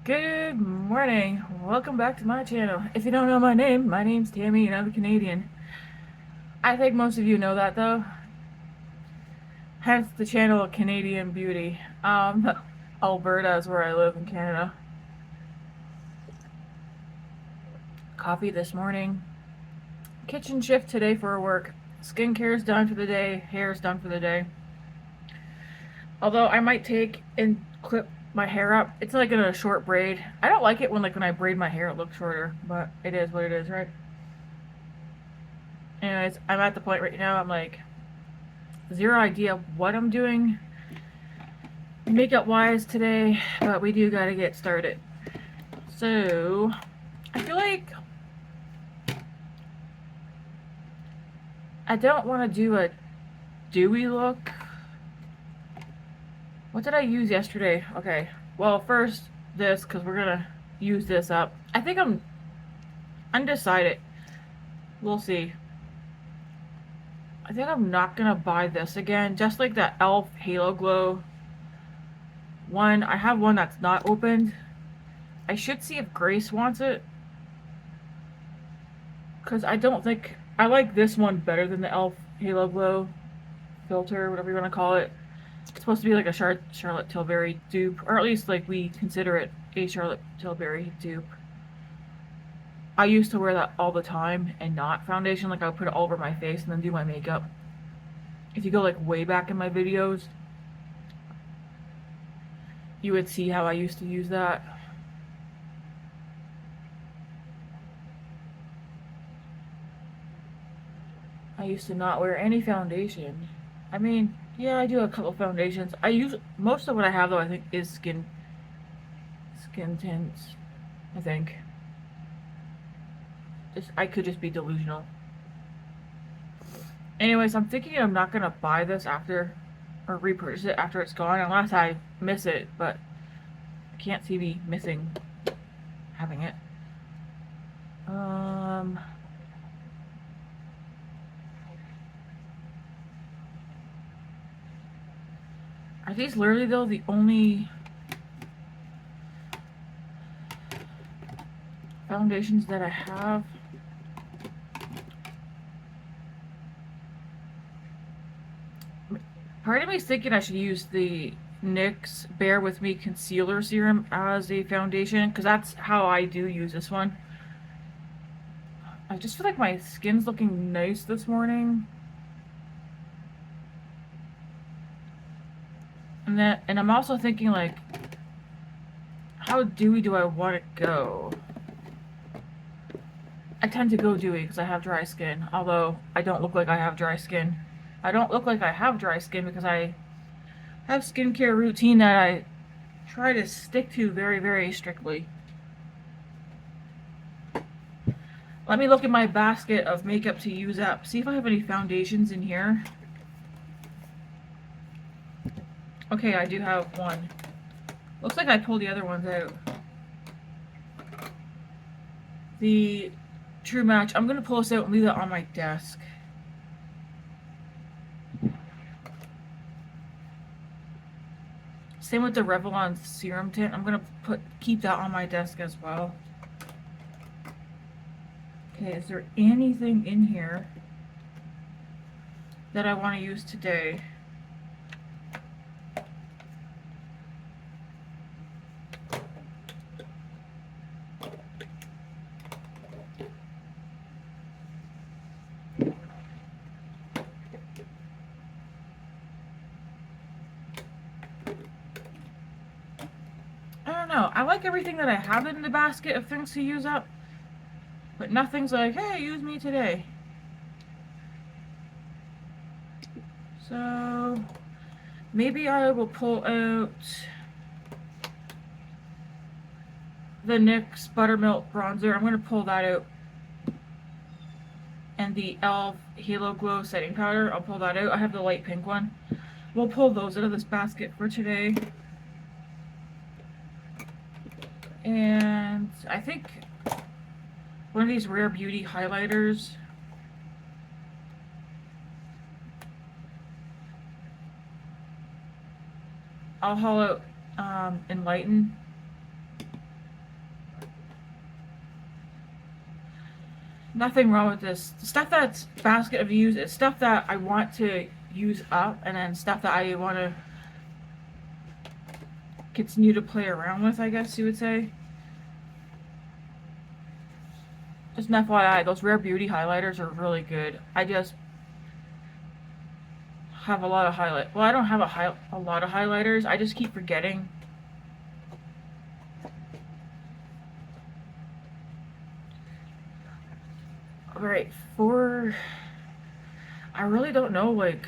Good morning. Welcome back to my channel. If you don't know my name's Tammy and I'm a Canadian. I think most of you know that though. Hence the channel Canadian Beauty. Alberta is where I live in Canada. Coffee this morning. Kitchen shift today for work. Skincare's done for the day. Hair's done for the day. Although I might take and clip my hair up. It's like in a short braid. I don't like it when I braid my hair it looks shorter, but it is what it is, right? Anyways, I'm at the point right now, I'm like, zero idea what I'm doing makeup wise today, but we do gotta get started. So, I feel like I don't want to do a dewy look. What did I use yesterday? Okay, well, first this, because we're gonna use this up. I think I'm undecided. We'll see. I think I'm not gonna buy this again, just like that e.l.f. Halo Glow one. I have one that's not opened. I should see if Grace wants it, because I don't think I like this one better than the e.l.f. Halo Glow filter, whatever you want to call it. It's supposed to be like a Charlotte Tilbury dupe, or at least like we consider it a Charlotte Tilbury dupe. I used to wear that all the time and not foundation. Like I would put it all over my face and then do my makeup. If you go like way back in my videos, you would see how I used to use that. I used to not wear any foundation. I mean, yeah, I do a couple foundations. I use most of what I have though. I think is skin tints. I think. I could just be delusional. Anyways, I'm thinking I'm not gonna buy this after or repurchase it after it's gone unless I miss it, but I can't see me missing having it. Are these literally though the only foundations that I have? Part of me is thinking I should use the NYX Bear With Me Concealer Serum as a foundation, because that's how I do use this one. I just feel like my skin's looking nice this morning. And I'm also thinking like, how dewy do I want to go? I tend to go dewy because I have dry skin, although I don't look like I have dry skin. I don't look like I have dry skin because I have skincare routine that I try to stick to very, very strictly. Let me look at my basket of makeup to use up. See if I have any foundations in here. Okay, I do have one. Looks like I pulled the other ones out. The True Match. I'm going to pull this out and leave it on my desk. Same with the Revlon Serum Tint. I'm going to keep that on my desk as well. Okay, is there anything in here that I want to use today? I don't know. I like everything that I have in the basket of things to use up, but nothing's like, hey, use me today. So maybe I will pull out the NYX Buttermilk Bronzer. I'm going to pull that out. And the e.l.f. Halo Glow Setting Powder, I'll pull that out. I have the light pink one. We'll pull those out of this basket for today. And I think one of these Rare Beauty highlighters. I'll haul out Enlighten. Nothing wrong with this. The stuff that's basket of use is stuff that I want to use up, and then stuff that I want to continue to play around with, I guess you would say. Just an FYI, those Rare Beauty highlighters are really good. I just have a lot of highlight. Well, I don't have a lot of highlighters. I just keep forgetting. Alright, for... I really don't know, like,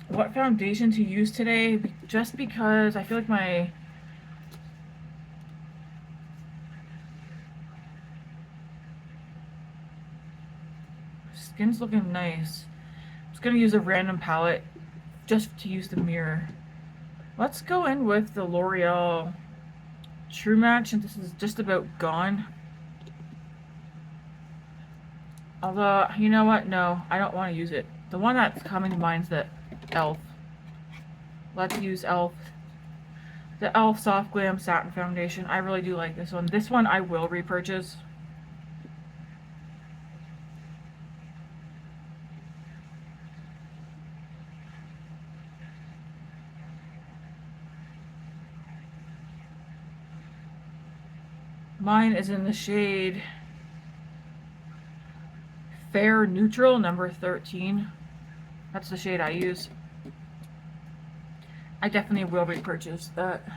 what foundation to use today, just because I feel like my skin's looking nice. I'm just gonna use a random palette just to use the mirror. Let's go in with the L'Oreal True Match, and this is just about gone. Although, you know what? No, I don't want to use it. The one that's coming to mind is the e.l.f. Let's use e.l.f. The e.l.f. Soft Glam Satin Foundation. I really do like this one. This one I will repurchase. Mine is in the shade Fair Neutral, number 13. That's the shade I use. I definitely will repurchase that.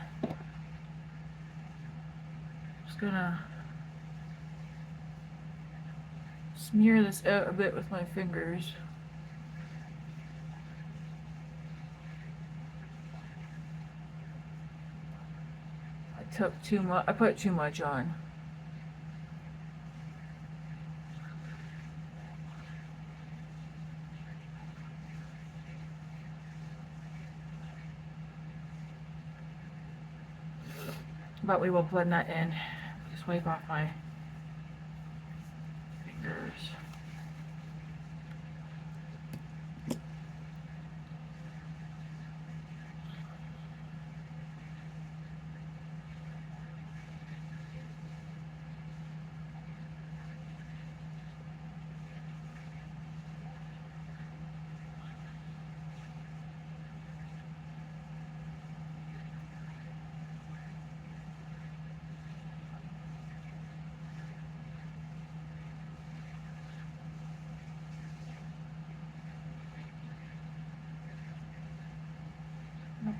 Just gonna smear this out a bit with my fingers. I took too much. I put too much on. But we will blend that in. Just wipe off my fingers.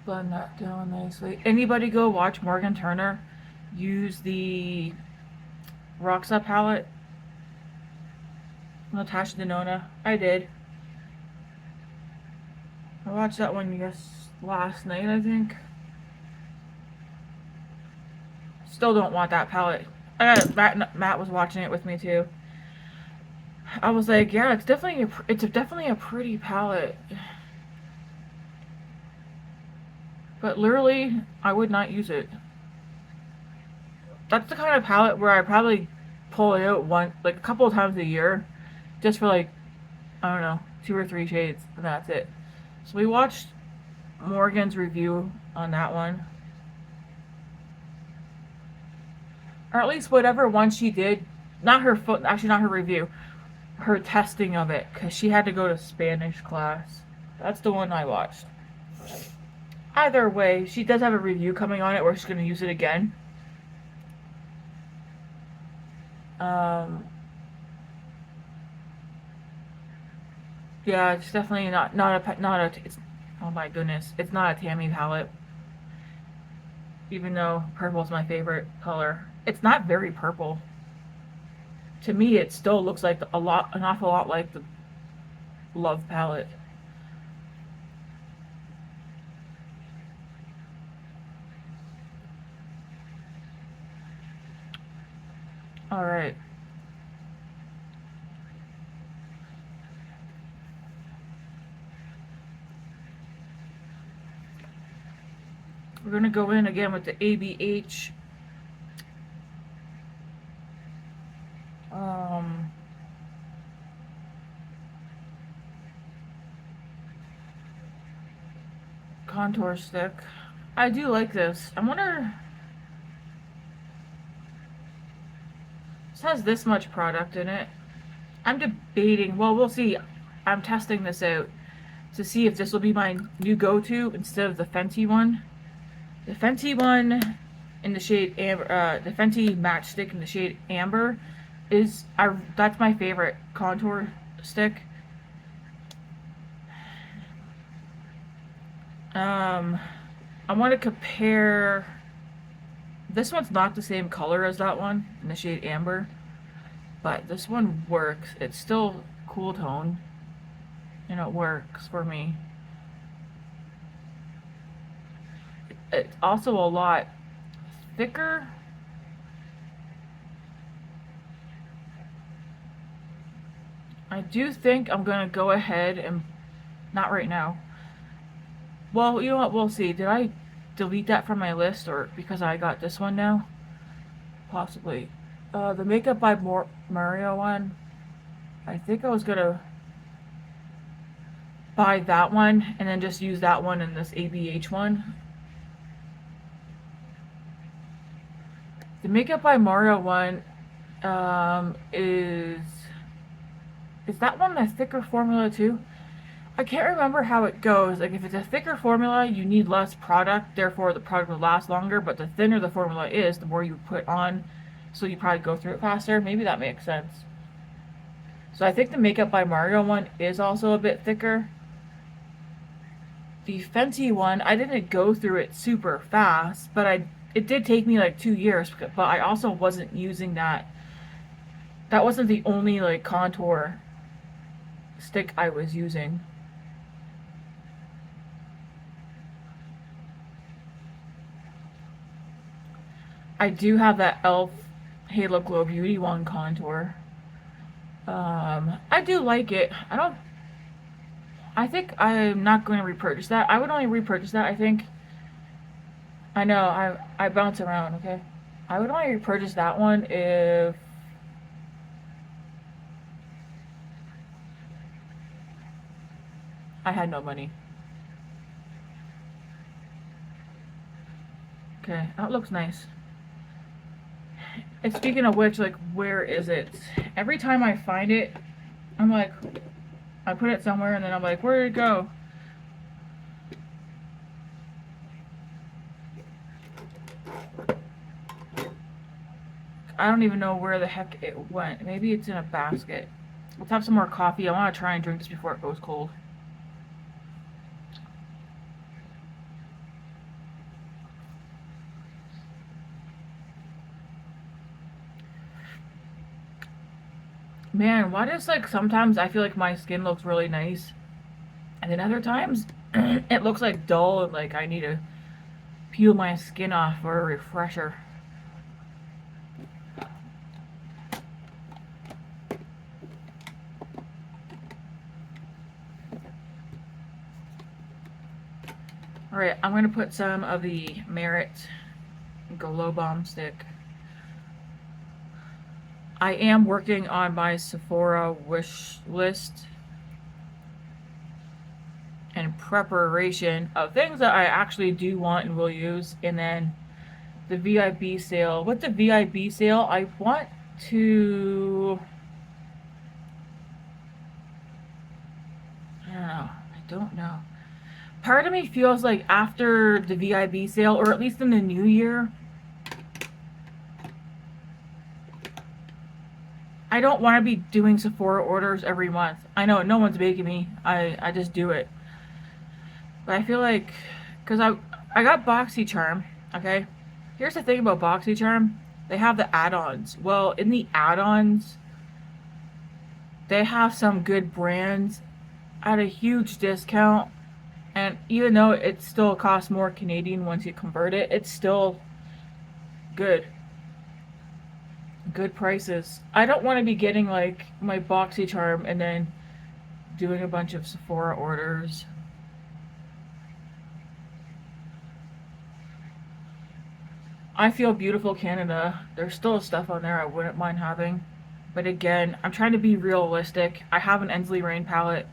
Blend that down nicely. Anybody go watch Morgan Turner use the Roxa palette? Natasha Denona. I did. I watched that one last night, I think. Still don't want that palette. Matt was watching it with me too. I was like, yeah, it's definitely a pretty palette. But literally, I would not use it. That's the kind of palette where I probably pull it out a couple of times a year, just for like, I don't know, 2 or 3 shades, and that's it. So we watched Morgan's review on that one. Or at least whatever one she did, actually not her review, her testing of it, because she had to go to Spanish class. That's the one I watched. Either way, she does have a review coming on it where she's going to use it again. Yeah, it's definitely not a. It's, oh my goodness, it's not a Tammy palette. Even though purple is my favorite color, it's not very purple. To me, it still looks like an awful lot like the Love palette. All right. We're gonna go in again with the ABH contour stick. I do like this. I wonder. This has this much product in it. I'm debating, well, we'll see. I'm testing this out to see if this will be my new go-to instead of the Fenty one. The Fenty one in the shade Amber, the Fenty matchstick in the shade Amber that's my favorite contour stick. I want to compare. This one's not the same color as that one in the shade Amber, but this one works. It's still cool tone, and it works for me. It's also a lot thicker. I do think I'm gonna go ahead and, not right now. Well, you know what? We'll see. Did I delete that from my list, or because I got this one now? Possibly. The Makeup by Mario one. I think I was gonna buy that one and then just use that one and this ABH one. The Makeup by Mario one is that one a thicker formula too? I can't remember how it goes. Like, if it's a thicker formula, you need less product, therefore the product will last longer, but the thinner the formula is, the more you put on, so you probably go through it faster. Maybe that makes sense. So I think the Makeup by Mario one is also a bit thicker. The Fenty one, I didn't go through it super fast, but it did take me like 2 years, but I also wasn't using that. That wasn't the only like contour stick I was using. I do have that e.l.f. Halo Glow Beauty one contour. I do like it. I think I'm not going to repurchase that. I would only repurchase that, I think. I know, I bounce around, okay? I would only repurchase that one if I had no money. Okay, that looks nice. And speaking of which, like, where is it? Every time I find it, I'm like, I put it somewhere and then I'm like, where did it go? I don't even know where the heck it went. Maybe it's in a basket. Let's have some more coffee. I want to try and drink this before it goes cold. Man, why does, like, sometimes I feel like my skin looks really nice, and then other times it looks like dull and like I need to peel my skin off for a refresher. Alright, I'm going to put some of the Merit Glow Bomb stick. I am working on my Sephora wish list in preparation of things that I actually do want and will use, and then the VIB sale. With the VIB sale, I want to... I don't know. Part of me feels like after the VIB sale, or at least in the new year, I don't want to be doing Sephora orders every month. I know, no one's making me. I just do it. But I feel like, because I got BoxyCharm, okay? Here's the thing about BoxyCharm. They have the add-ons. Well, in the add-ons, they have some good brands at a huge discount. And even though it still costs more Canadian once you convert it, it's still good. Good prices. I don't want to be getting like my BoxyCharm and then doing a bunch of Sephora orders. I Feel Beautiful Canada. There's still stuff on there I wouldn't mind having. But again, I'm trying to be realistic. I have an Ensley Rain palette.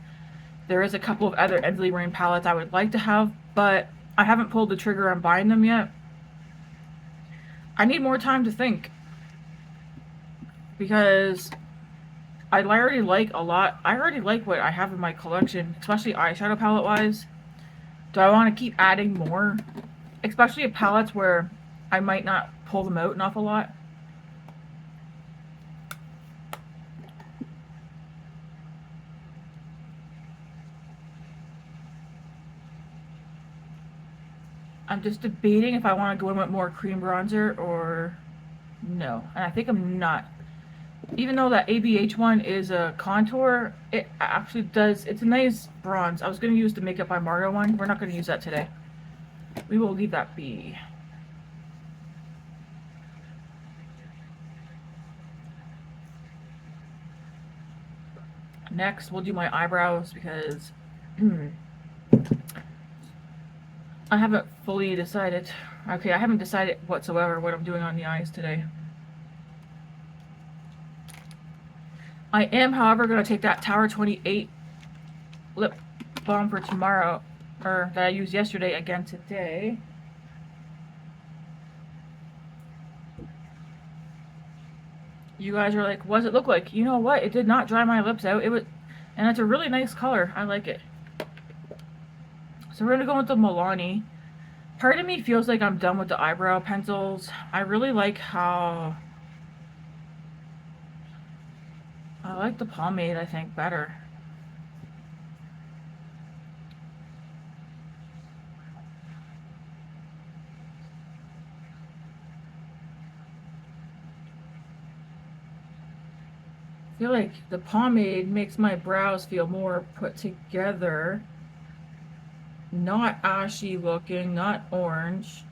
There is a couple of other Ensley Rain palettes I would like to have, but I haven't pulled the trigger on buying them yet. I need more time to think. because I already like a lot. I already like what I have in my collection, especially eyeshadow palette wise. Do I want to keep adding more? Especially palettes where I might not pull them out an awful lot. I'm just debating if I want to go in with more cream bronzer or no. And I think I'm not. Even though that ABH one is a contour, it actually does, it's a nice bronze. I was going to use the Makeup by Mario one. We're not going to use that today. We will leave that be. Next, we'll do my eyebrows because I haven't fully decided. Okay, I haven't decided whatsoever what I'm doing on the eyes today. I am, however, going to take that Tower 28 lip balm for tomorrow, or that I used yesterday again today. You guys are like, what does it look like? You know what? It did not dry my lips out. It was, and it's a really nice color. I like it. So we're gonna go with the Milani. Part of me feels like I'm done with the eyebrow pencils. I really like how I like the pomade, I think, better. I feel like the pomade makes my brows feel more put together. Not ashy looking, not orange.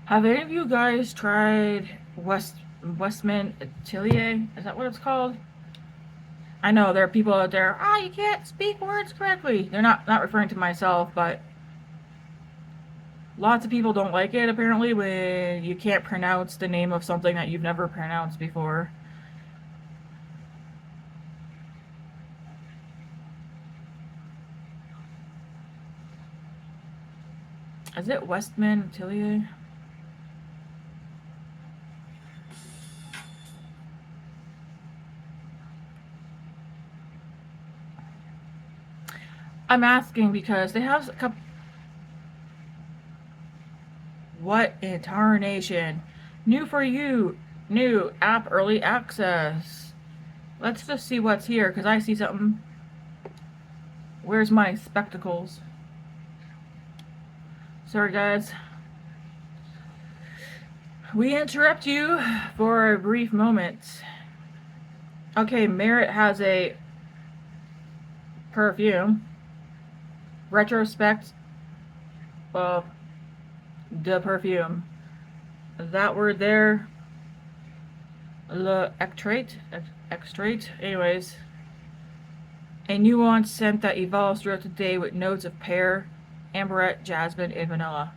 Have any of you guys tried Westman Atelier? Is that what it's called? I know there are people out there, you can't speak words correctly. They're not referring to myself, but lots of people don't like it apparently when you can't pronounce the name of something that you've never pronounced before. Is it Westman Atelier? I'm asking because they have a couple. What in tarnation? New for you. New app early access. Let's just see what's here because I see something. Where's my spectacles? Sorry, guys. We interrupt you for a brief moment. Okay, Merit has a perfume. Retrospect of the perfume. That word there. Le extrait. Anyways. A nuanced scent that evolves throughout the day with notes of pear, amberette, jasmine, and vanilla.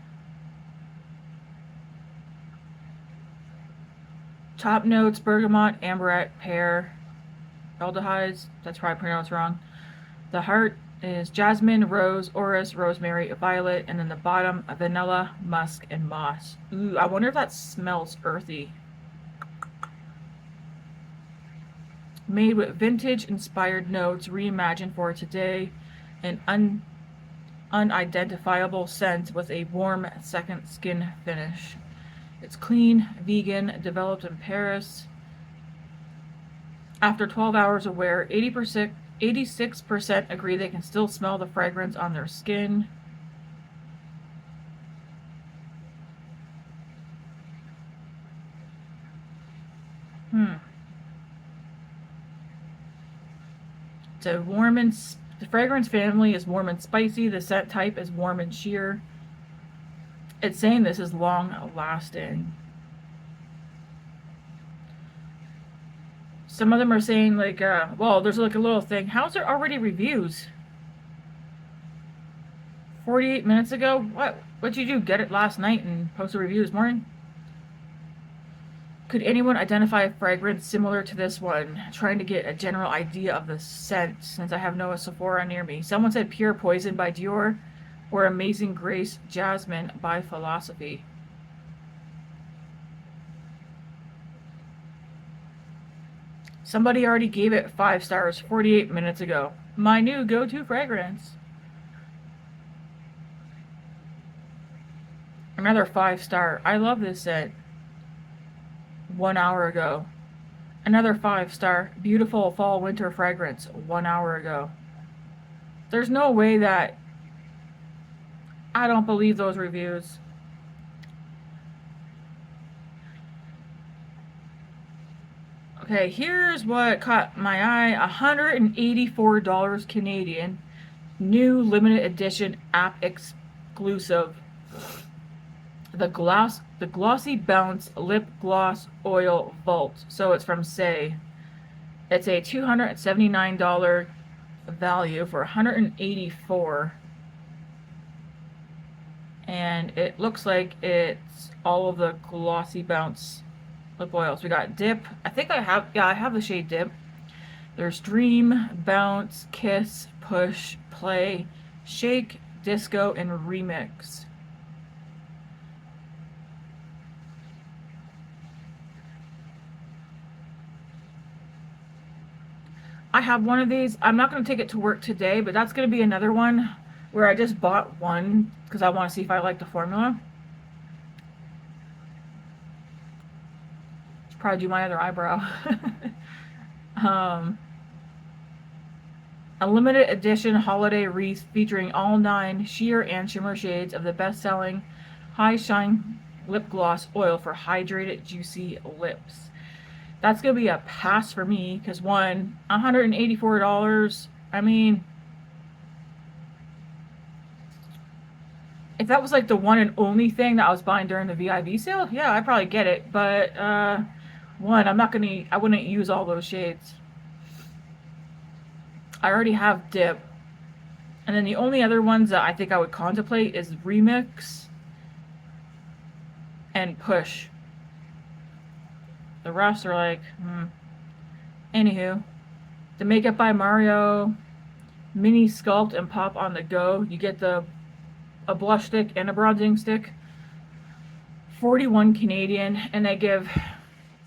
Top notes: bergamot, amberette, pear, aldehydes. That's probably pronounced wrong. The heart is jasmine, rose, orris, rosemary, violet, and then the bottom, vanilla, musk, and moss. Ooh, I wonder if that smells earthy. Made with vintage-inspired notes, reimagined for today, an unidentifiable scent with a warm second skin finish. It's clean, vegan, developed in Paris. After 12 hours of wear, 86% agree they can still smell the fragrance on their skin. It's a warm and the fragrance family is warm and spicy. The scent type is warm and sheer. It's saying this is long lasting. Some of them are saying like, well, there's like a little thing. How's there already reviews? 48 minutes ago? What'd you do? Get it last night and post a review this morning? Could anyone identify a fragrance similar to this one? Trying to get a general idea of the scent since I have no Sephora near me. Someone said Pure Poison by Dior or Amazing Grace Jasmine by Philosophy. Somebody already gave it 5 stars 48 minutes ago. My new go-to fragrance. Another 5-star. I love this scent. 1 hour ago. Another 5-star. Beautiful fall winter fragrance. 1 hour ago. There's no way that... I don't believe those reviews. Okay, here's what caught my eye. $184 Canadian. New limited edition app exclusive. The Glossy Bounce Lip Gloss Oil Vault. So it's from Say. It's a $279 value for $184. And it looks like it's all of the Glossy Bounce lip oils. We got Dip. I think I have the shade Dip. There's Dream, Bounce, Kiss, Push, Play, Shake, Disco, and Remix. I have one of these. I'm not going to take it to work today, but that's going to be another one where I just bought one because I want to see if I like the formula. Should probably do my other eyebrow. A limited edition holiday wreath featuring all 9 sheer and shimmer shades of the best-selling High Shine Lip Gloss Oil for hydrated, juicy lips. That's going to be a pass for me because, one, $184, I mean, if that was like the one and only thing that I was buying during the VIV sale, yeah, I'd probably get it. But, one, I wouldn't use all those shades. I already have Dip. And then the only other ones that I think I would contemplate is Remix and Push. The rest are like, Anywho, the Makeup by Mario Mini Sculpt and Pop on the Go. You get a blush stick and a bronzing stick. 41 Canadian, and they give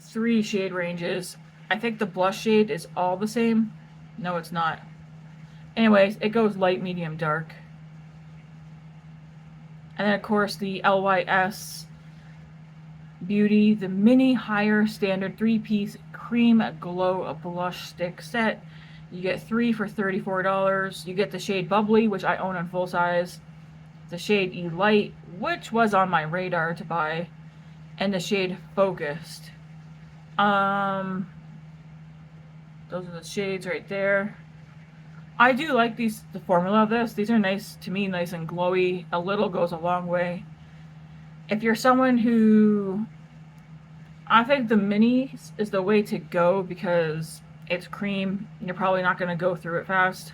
3 shade ranges. I think the blush shade is all the same. No, it's not. Anyways, it goes light, medium, dark. And then, of course, the LYS Beauty, the Mini Higher Standard 3-piece Cream Glow Blush Stick set. You get 3 for $34. You get the shade Bubbly, which I own in full size. The shade E-Light, which was on my radar to buy. And the shade Focused. Those are the shades right there. I do like the formula of this. These are nice, to me, nice and glowy. A little goes a long way. If you're someone who... I think the minis is the way to go because it's cream. You're probably not going to go through it fast.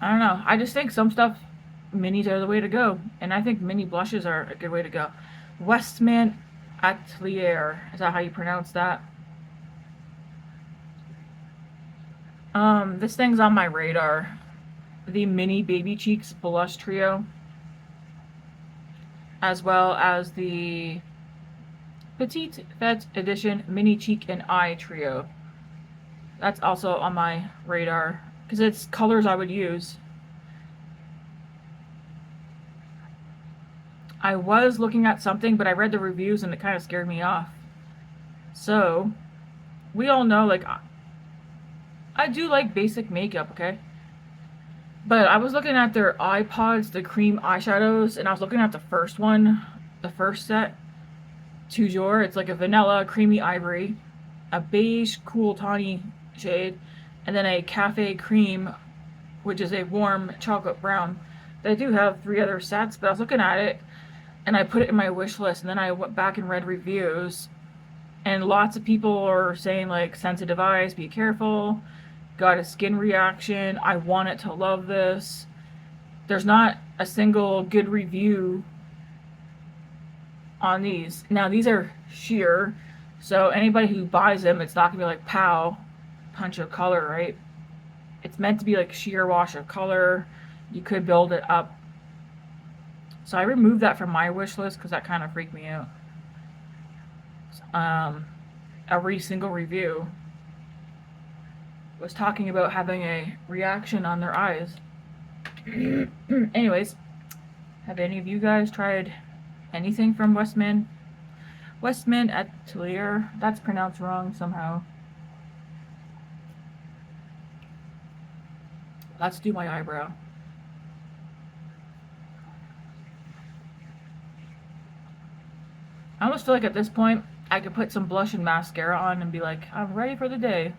I don't know. I just think some stuff, minis are the way to go. And I think mini blushes are a good way to go. Westman Atelier. Is that how you pronounce that? This thing's on my radar. The Mini Baby Cheeks Blush Trio. As well as the Petite Fête Edition Mini Cheek and Eye Trio. That's also on my radar. Because it's colors I would use. I was looking at something, but I read the reviews and it kind of scared me off. So, we all know, like, I do like basic makeup, okay? But I was looking at their iPods, the cream eyeshadows, and I was looking at the first one, the first set, Toujours. It's like a vanilla, creamy ivory, a beige, cool, tawny shade, and then a cafe cream, which is a warm chocolate brown. They do have 3 other sets, but I was looking at it, and I put it in my wish list, and then I went back and read reviews, and lots of people are saying, like, sensitive eyes, be careful, got a skin reaction, I wanted to love this. There's not a single good review on these. Now, these are sheer, so anybody who buys them, it's not gonna be like, pow, punch of color, right? It's meant to be like sheer wash of color. You could build it up. So I removed that from my wish list because that kind of freaked me out. every single review was talking about having a reaction on their eyes. Anyways, have any of you guys tried anything from Westman? Westman Atelier? That's pronounced wrong somehow. Let's do my eyebrow. I almost feel like at this point I could put some blush and mascara on and be like, I'm ready for the day.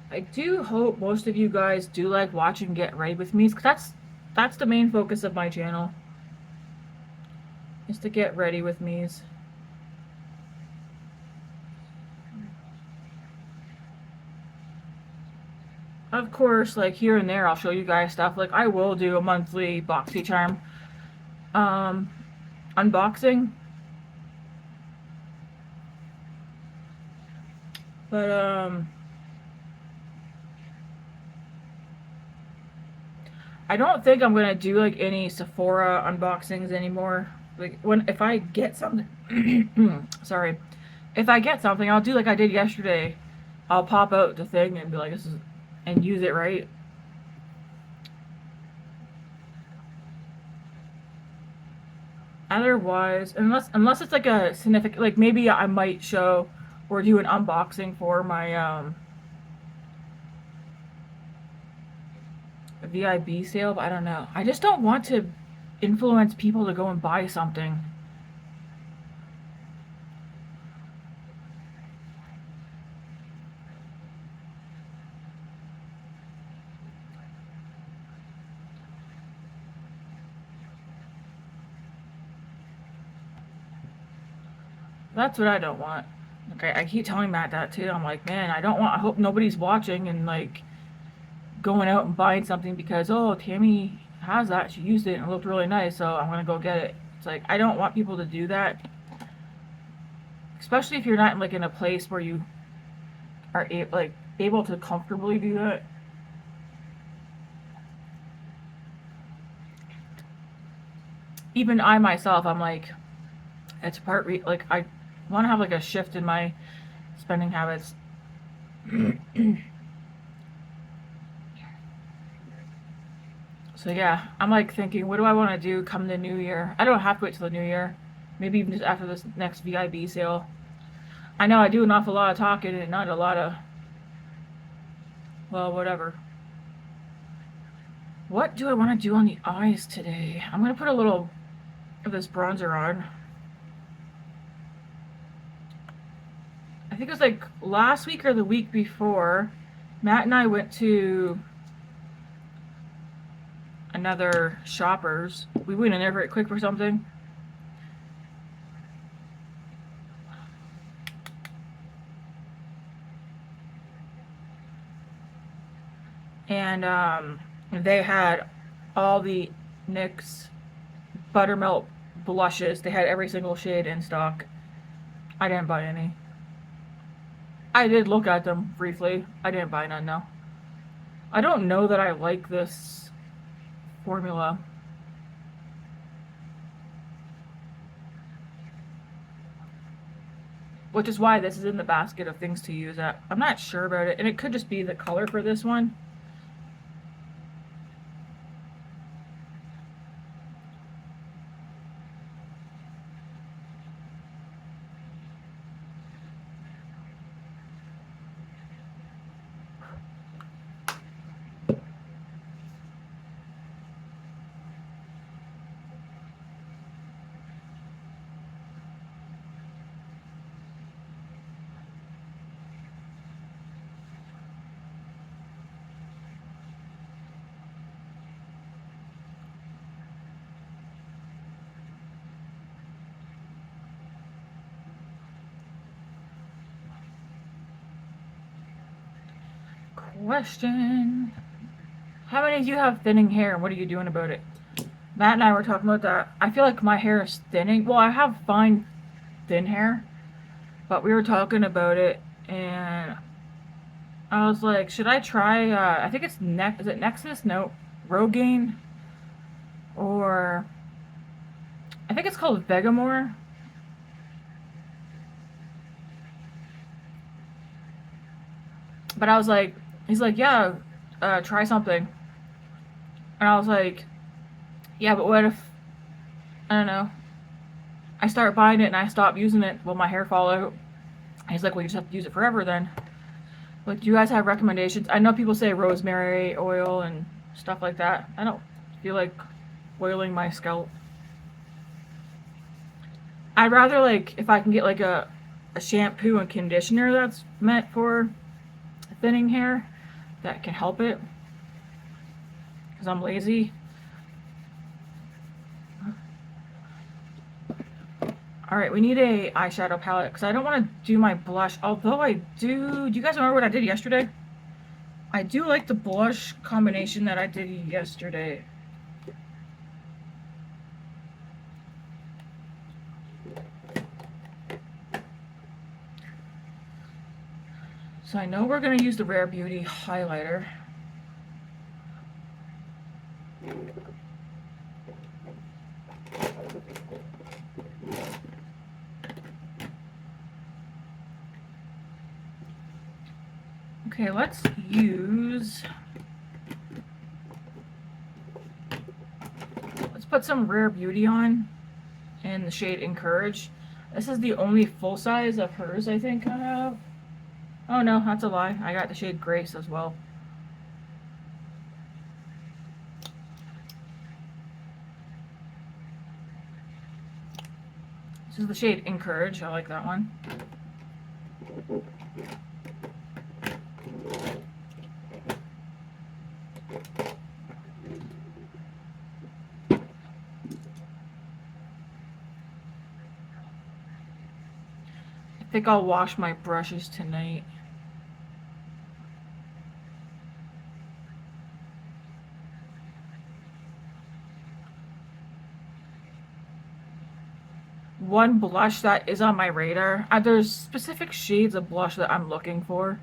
I do hope most of you guys do like watching Get Ready With Me, because that's the main focus of my channel, is to get ready with me's. Of course, like here and there I'll show you guys stuff. Like I will do a monthly BoxyCharm unboxing. But I don't think I'm gonna do like any Sephora unboxings anymore. Like if I get something, sorry, if I get something, I'll do like I did yesterday. I'll pop out the thing and be like, this is, and use it right. Otherwise, unless it's like a significant, like maybe I might show or do an unboxing for my VIB sale, but I don't know. I just don't want to influence people to go and buy something. That's what I don't want. Okay, I keep telling Matt that too. I'm like, man, I hope nobody's watching and like going out and buying something because, oh, Tammy has that, she used it and it looked really nice, so I'm gonna go get it. It's like, I don't want people to do that, especially if you're not like in a place where you are able to comfortably do that. Even I myself, I'm like, it's like I want to have like a shift in my spending habits. So yeah, I'm like thinking, what do I want to do come the new year? I don't have to wait till the new year. Maybe even just after this next VIB sale. I know I do an awful lot of talking and not a lot of, well, whatever. What do I want to do on the eyes today? I'm going to put a little of this bronzer on. I think it was like last week or the week before, Matt and I went to another Shoppers. We went in there very quick for something. And they had all the NYX Buttermilk blushes. They had every single shade in stock. I didn't buy any. I did look at them briefly. I didn't buy none, no. I don't know that I like this formula. Which is why this is in the basket of things to use at. I'm not sure about it. And it could just be the color for this one. Question. How many of you have thinning hair and what are you doing about it? Matt and I were talking about that. I feel like my hair is thinning. Well, I have fine, thin hair. But we were talking about it, and I was like, should I try, I think it's is it Nexus? No, Rogaine, or I think it's called Vegamore. But I was like, he's like, yeah, try something. And I was like, yeah, but what if, I don't know, I start buying it and I stop using it? Will my hair fall out? And he's like, well, you just have to use it forever then. Like, do you guys have recommendations? I know people say rosemary oil and stuff like that. I don't feel like oiling my scalp. I'd rather, like, if I can get like a shampoo and conditioner that's meant for thinning hair that can help it, because I'm lazy. Alright, we need a eyeshadow palette because I don't want to do my blush. Although I do. Do you guys remember what I did yesterday? I do like the blush combination that I did yesterday. So I know we're going to use the Rare Beauty highlighter. Okay, let's put some Rare Beauty on in the shade Encourage. This is the only full size of hers I think I have. Oh no, that's a lie. I got the shade Grace as well. This is the shade Encourage. I like that one. I think I'll wash my brushes tonight. One blush that is on my radar. There's specific shades of blush that I'm looking for.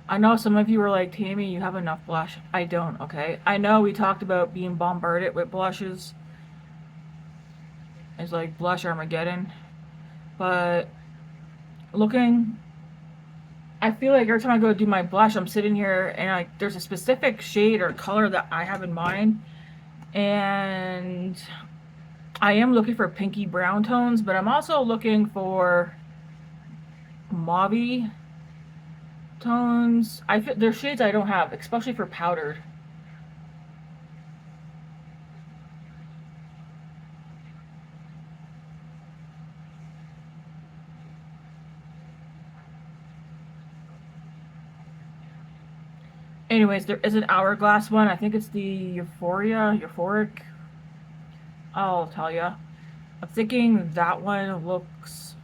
I know some of you are like, Tammy, you have enough blush. I don't, okay? I know we talked about being bombarded with blushes. It's like blush Armageddon. But I feel like every time I go do my blush, I'm sitting here and like there's a specific shade or color that I have in mind. And I am looking for pinky brown tones, but I'm also looking for mauve tones. There's shades I don't have, especially for powdered. Anyways, there is an hourglass one. I think it's the Euphoric. I'll tell ya. I'm thinking that one looks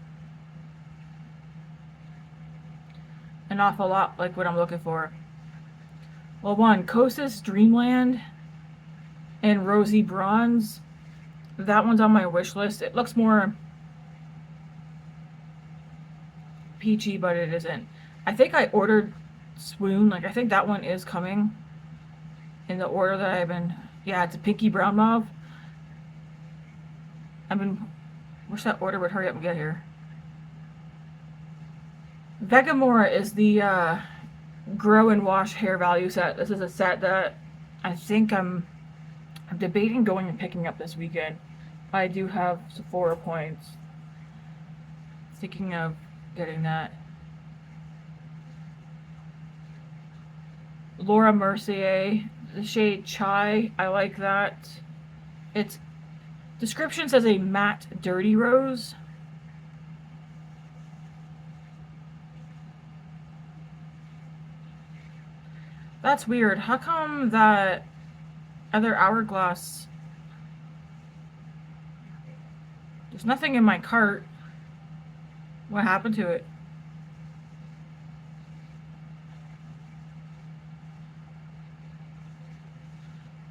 an awful lot like what I'm looking for. Well, one, Kosas Dreamland and Rosy Bronze. That one's on my wish list. It looks more peachy, but it isn't. I think I ordered Swoon. Like, I think that one is coming in the order that I've been. Yeah, it's a pinky brown mauve. Wish that order would hurry up and get here. Vegamora is the Grow and Wash Hair Value set. This is a set that I think I'm debating going and picking up this weekend. I do have Sephora points. Thinking of getting that. Laura Mercier, the shade Chai. I like that. Its description says a matte dirty rose. That's weird. How come that other hourglass? There's nothing in my cart. What happened to it?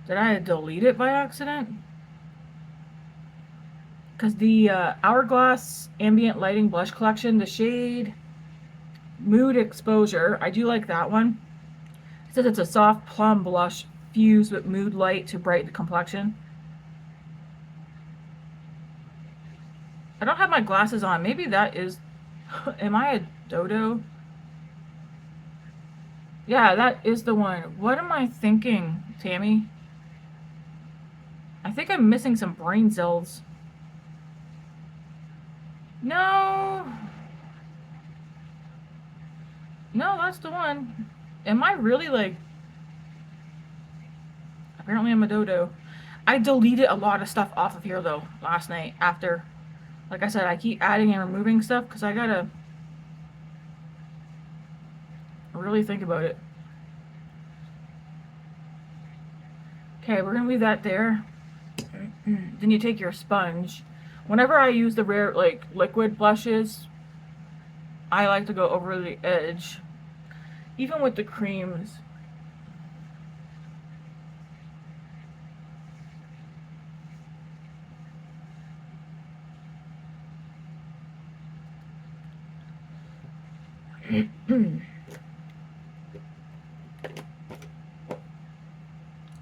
Did I delete it by accident? Because the Hourglass Ambient Lighting Blush Collection, the shade Mood Exposure. I do like that one. It says it's a soft plum blush fused with mood light to brighten the complexion. I don't have my glasses on. Maybe that is... Am I a dodo? Yeah, that is the one. What am I thinking, Tammy? I think I'm missing some brain cells. No. No, that's the one. Am I really like... Apparently I'm a dodo. I deleted a lot of stuff off of here though last night after. Like I said, I keep adding and removing stuff because I gotta really think about it. Okay, we're gonna leave that there. Then you take your sponge. Whenever I use the rare like liquid blushes, I like to go over the edge. Even with the creams.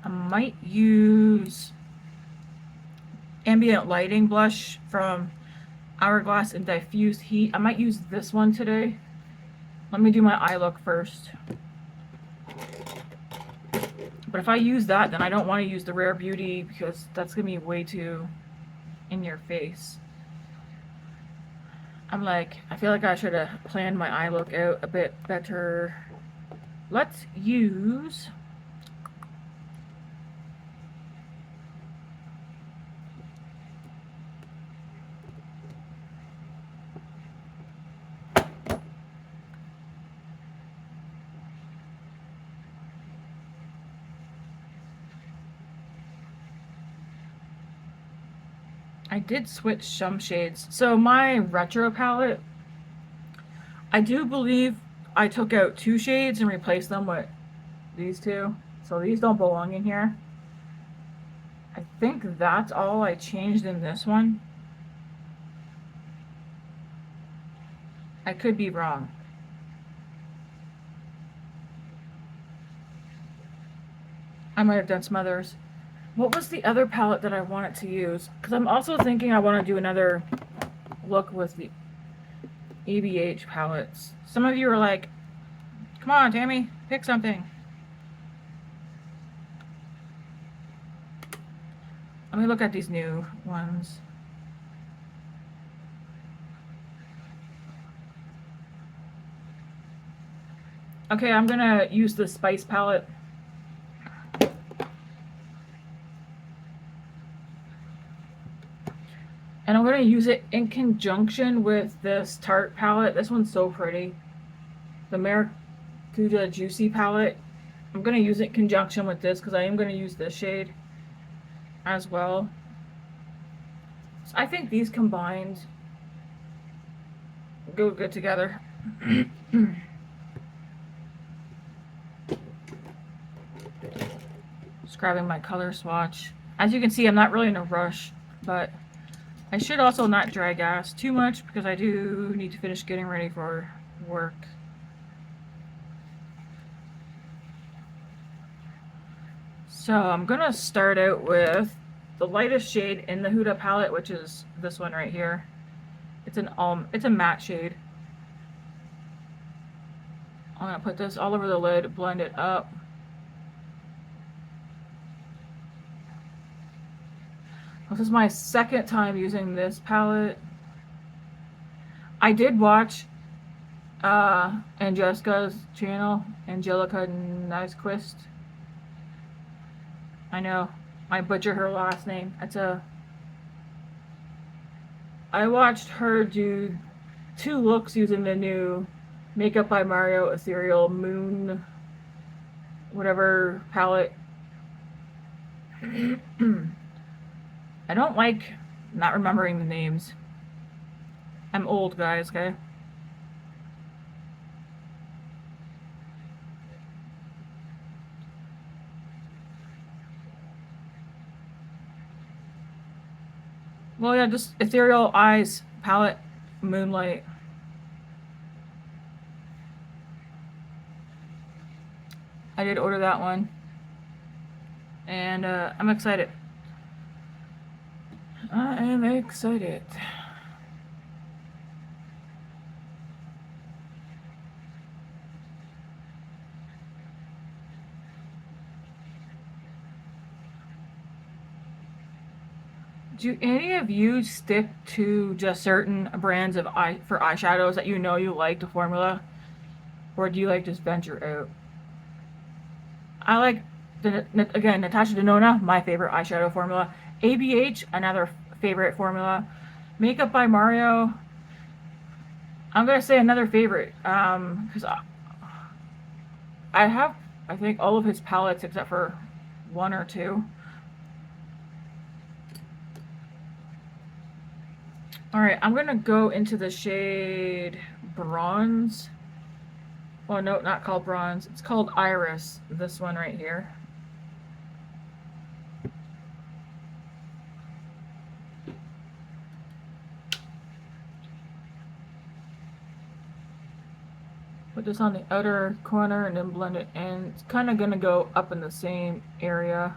I might use ambient lighting blush from Hourglass and Diffused Heat. I might use this one today. Let me do my eye look first. But if I use that, then I don't want to use the Rare Beauty because that's going to be way too in your face. I feel like I should have planned my eye look out a bit better. Let's use... I did switch some shades. So my retro palette, I do believe I took out 2 shades and replaced them with these 2. So these don't belong in here. I think that's all I changed in this one. I could be wrong. I might have done some others. What was the other palette that I wanted to use? Because I'm also thinking I want to do another look with the ABH palettes. Some of you are like, come on, Tammy, pick something. Let me look at these new ones. Okay, I'm gonna use the Spice palette. And I'm going to use it in conjunction with this Tarte palette. This one's so pretty. The Maracuja Juicy palette. I'm going to use it in conjunction with this because I am going to use this shade as well. So I think these combined go good together. Just grabbing my color swatch. As you can see, I'm not really in a rush, but I should also not dry gas too much because I do need to finish getting ready for work. So I'm gonna start out with the lightest shade in the Huda palette, which is this one right here. It's a matte shade. I'm gonna put this all over the lid, blend it up. This is my second time using this palette. I did watch Angelica's channel, Angelica Nyquist. I know, I butcher her last name. I watched her do 2 looks using the new Makeup by Mario Ethereal Moon whatever palette. I don't like not remembering the names. I'm old, guys, okay? Well, yeah, just Ethereal Eyes palette, Moonlight. I did order that one, and I'm excited. I am excited. Do any of you stick to just certain brands of for eyeshadows that you know you like the formula, or do you like just venture out? I like again Natasha Denona, my favorite eyeshadow formula. ABH, another favorite formula. Makeup by Mario, I'm gonna say another favorite because I have I think all of his palettes except for one or two. Alright, I'm gonna go into the shade Bronze. Oh no, not called Bronze. It's called Iris. This one right here. Put this on the outer corner and then blend it in. It's kind of gonna go up in the same area.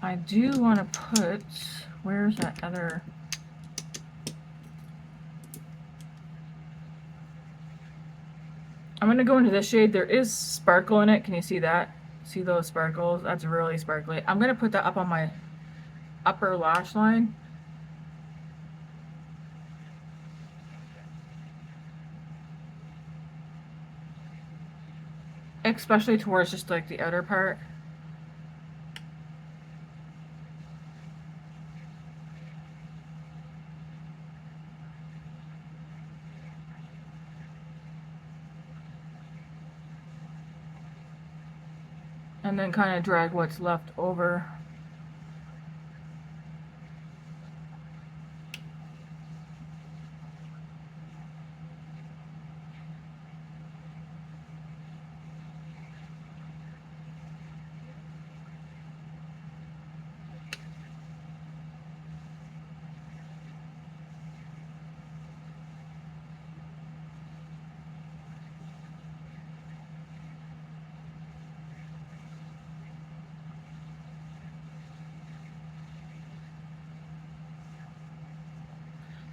I do want to put, where's that other, I'm going to go into this shade. There is sparkle in it. Can you see that? See those sparkles? That's really sparkly. I'm going to put that up on my upper lash line. Especially towards just like the outer part. And then kind of drag what's left over.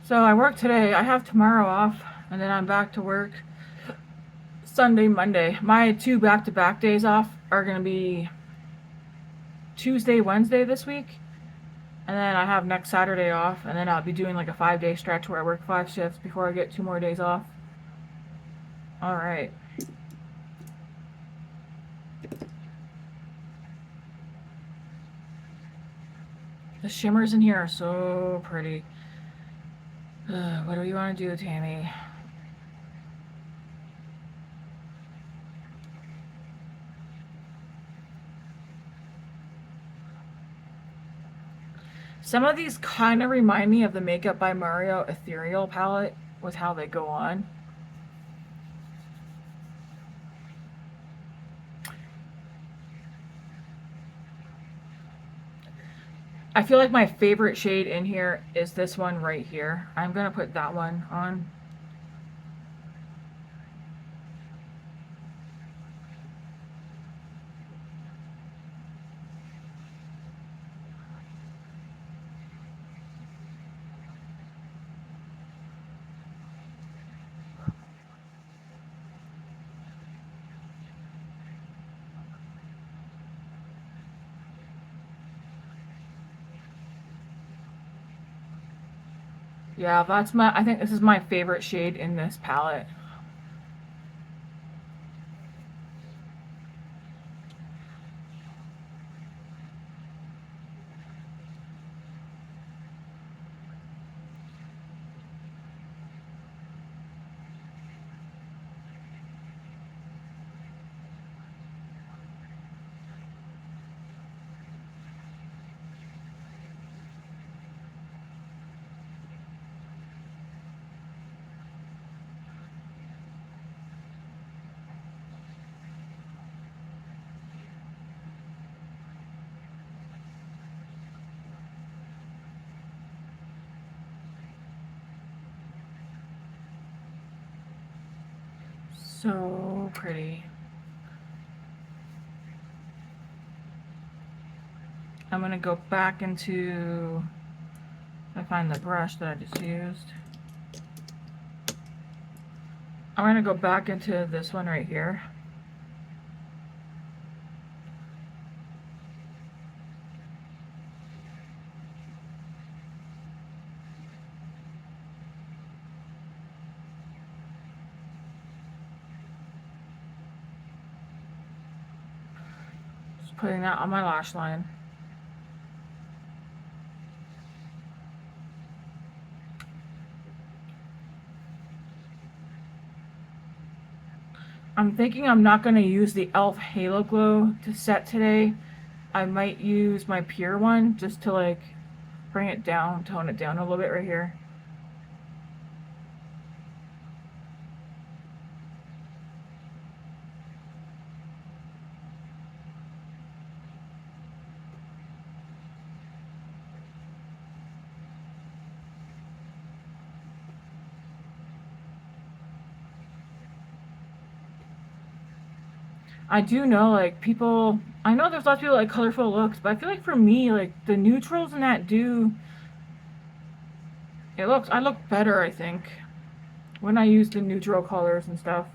So I work today. I have tomorrow off, and then I'm back to work Sunday, Monday. My 2 back-to-back days off are going to be Tuesday, Wednesday this week. And then I have next Saturday off, and then I'll be doing like a 5-day stretch where I work 5 shifts before I get 2 more days off. Alright. The shimmers in here are so pretty. What do you want to do, Tammy? Some of these kind of remind me of the Makeup by Mario Ethereal palette with how they go on. I feel like my favorite shade in here is this one right here. I'm going to put that one on. Yeah, I think this is my favorite shade in this palette. So pretty. I'm gonna go back into, I find the brush that I just used. I'm gonna go back into this one right here. Just putting that on my lash line. I'm thinking I'm not going to use the e.l.f. Halo Glow to set today. I might use my Pure one just to like bring it down, tone it down a little bit right here. I do know, like, people, I know there's lots of people like colorful looks, but I feel like for me, like, the neutrals in that I look better, I think, when I use the neutral colors and stuff.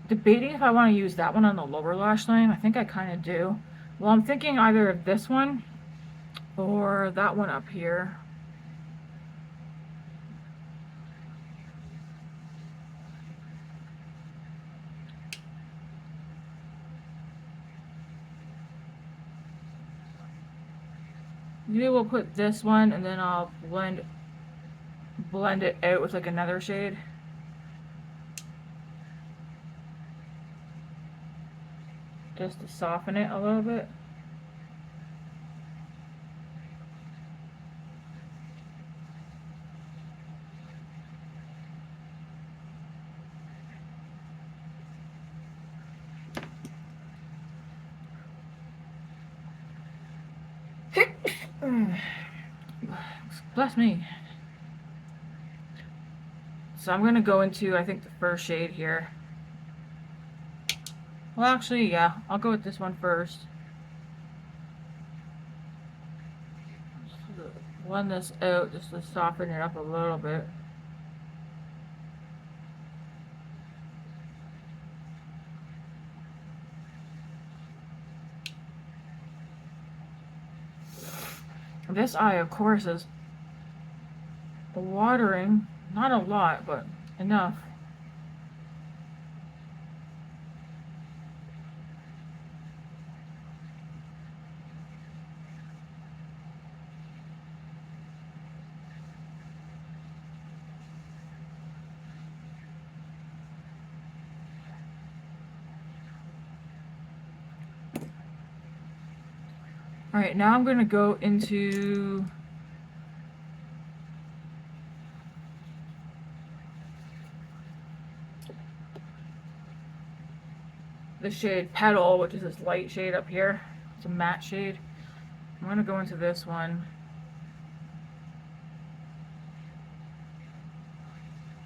Debating if I want to use that one on the lower lash line. I think I kind of do. Well, I'm thinking either of this one or that one up here. Maybe we'll put this one and then I'll blend it out with like another shade. Just to soften it a little bit. Bless me. So I'm gonna go into, I think, the first shade here. Well, actually, yeah, I'll go with this one first. Just blend this out just to soften it up a little bit. This eye, of course, is watering. Not a lot, but enough. Alright, now I'm going to go into the shade Petal, which is this light shade up here. It's a matte shade. I'm going to go into this one.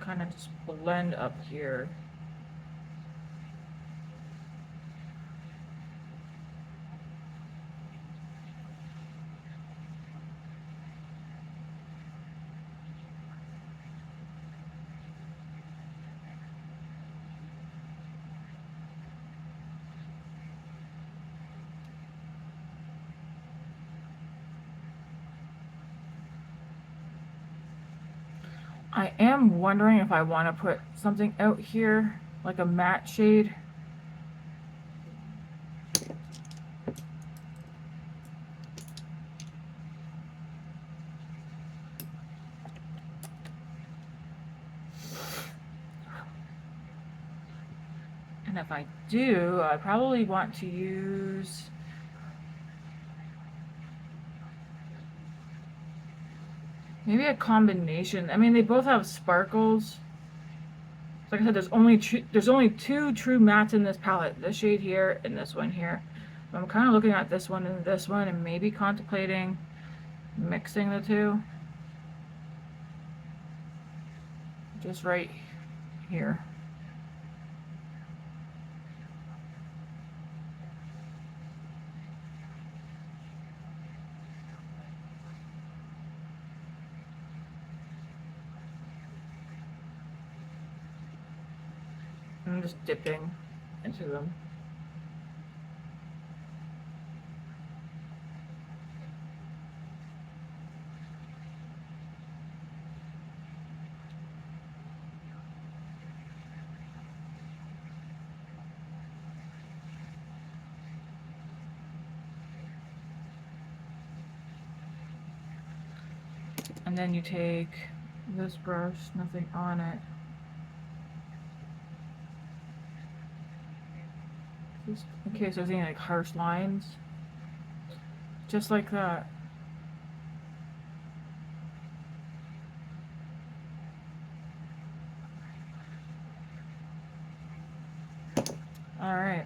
Kind of just blend up here. I am wondering if I want to put something out here, like a matte shade. And if I do, I probably want to use maybe a combination. I mean, they both have sparkles. Like I said, there's only two true mattes in this palette. This shade here and this one here. I'm kind of looking at this one and maybe contemplating mixing the two. Just right here. I'm just dipping into them. And then you take this brush, nothing on it. Just in case there's any like harsh lines. Just like that. Alright.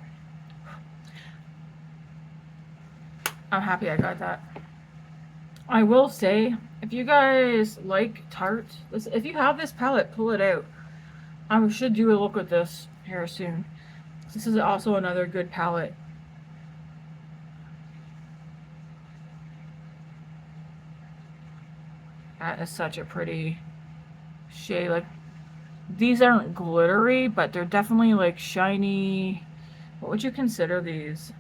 I'm happy I got that. I will say, if you guys like Tarte, if you have this palette, pull it out. I should do a look at this here soon. This is also another good palette. That is such a pretty shade. Like, these aren't glittery, but they're definitely like shiny. What would you consider these?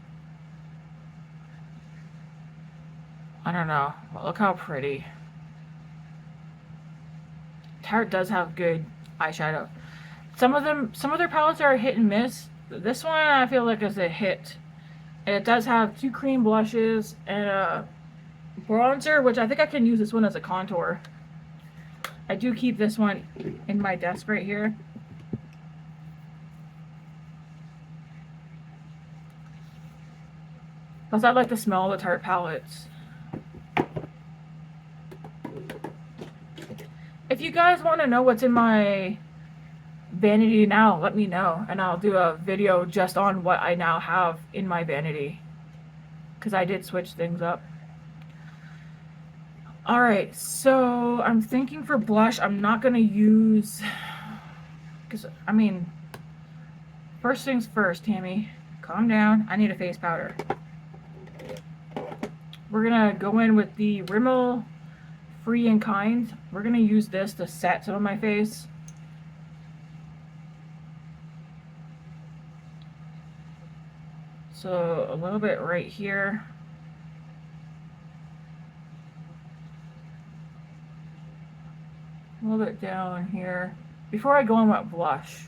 I don't know. But look how pretty. Tarte does have good eyeshadow. Some of their palettes are a hit and miss. This one I feel like is a hit. And it does have 2 cream blushes and a bronzer, which I think I can use this one as a contour. I do keep this one in my desk right here. Plus I like the smell of the Tarte palettes. If you guys want to know what's in my vanity now, let me know, and I'll do a video just on what I now have in my vanity, because I did switch things up. Alright, so I'm thinking for blush, I'm not going to use, because, I mean, first things first, Tammy, calm down, I need a face powder. We're going to go in with the Rimmel Free and Kind. We're going to use this to set some of my face. So a little bit right here. A little bit down here. Before I go in with blush.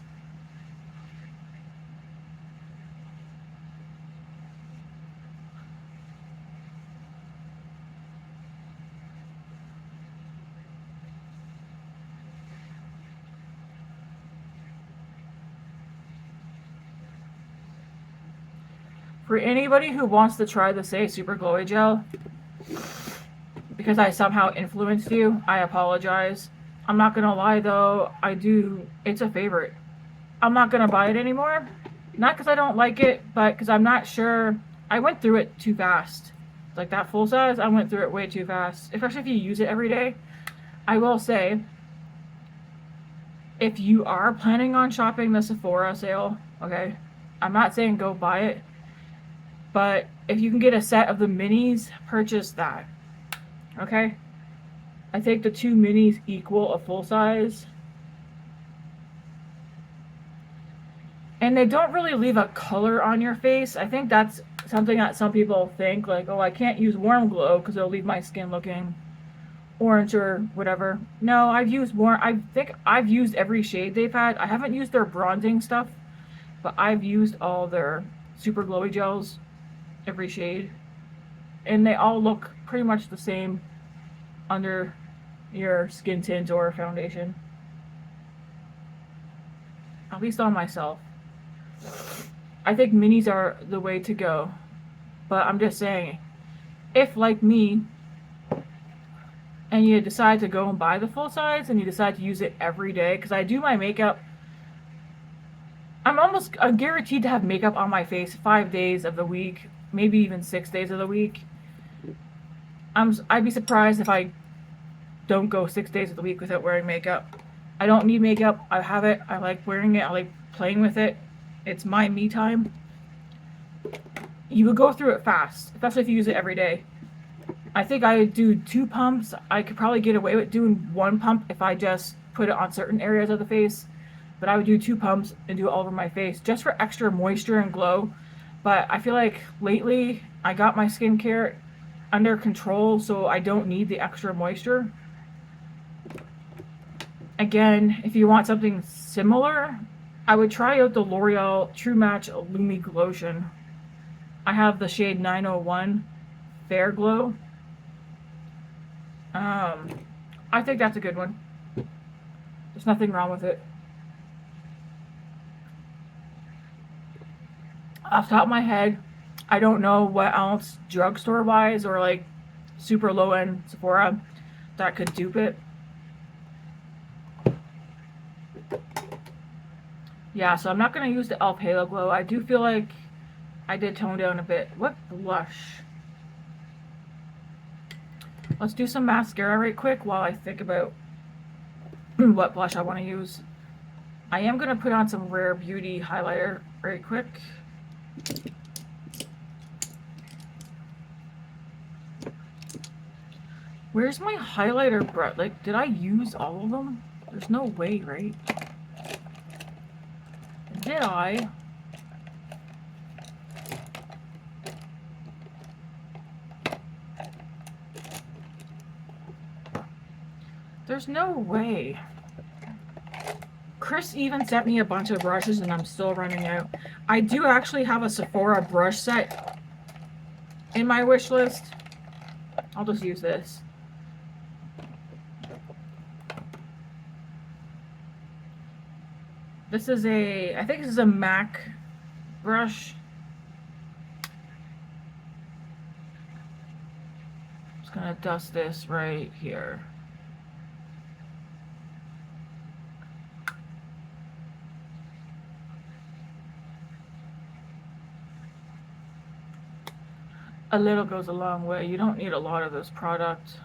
For anybody who wants to try the Say Super Glowy Gel, because I somehow influenced you, I apologize. I'm not gonna lie though, it's a favorite. I'm not gonna buy it anymore. Not because I don't like it, but because I'm not sure. I went through it too fast. Like that full size, I went through it way too fast. Especially if you use it every day. I will say, if you are planning on shopping the Sephora sale, okay, I'm not saying go buy it. But if you can get a set of the minis, purchase that. Okay? I think the 2 minis equal a full size. And they don't really leave a color on your face. I think that's something that some people think, like, oh, I can't use Warm Glow because it'll leave my skin looking orange or whatever. No, I think I've used every shade they've had. I haven't used their bronzing stuff, but I've used all their super glowy gels. Every shade, and they all look pretty much the same under your skin tint or foundation, at least on myself. I think minis are the way to go. But I'm just saying, if like me, and you decide to go and buy the full size and you decide to use it every day, because I do my makeup, I'm guaranteed to have makeup on my face 5 days of the week, maybe even 6 days of the week. I'd be surprised if I don't go 6 days of the week without wearing makeup. I don't need makeup. I have it. I like wearing it. I like playing with it. It's my me time. You would go through it fast, especially if you use it every day. I think I would do 2 pumps. I could probably get away with doing 1 pump if I just put it on certain areas of the face. But I would do 2 pumps and do it all over my face just for extra moisture and glow. But I feel like lately I got my skincare under control, so I don't need the extra moisture. Again, if you want something similar, I would try out the L'Oreal True Match Lumi Glotion. I have the shade 901 Fair Glow. I think that's a good one. There's nothing wrong with it. Off the top of my head, I don't know what else drugstore wise or like super low end Sephora that could dupe it. Yeah, so I'm not going to use the e.l.f. Halo Glow. I do feel like I did tone down a bit. What blush? Let's do some mascara right quick while I think about what blush I want to use. I am going to put on some Rare Beauty highlighter right quick. Where's my highlighter brush? Like, did I use all of them? There's no way, right? Did I? There's no way. Chris even sent me a bunch of brushes and I'm still running out. I do actually have a Sephora brush set in my wish list. I'll just use this. This is I think this is a MAC brush. Just gonna dust this right here. A little goes a long way. You don't need a lot of this product.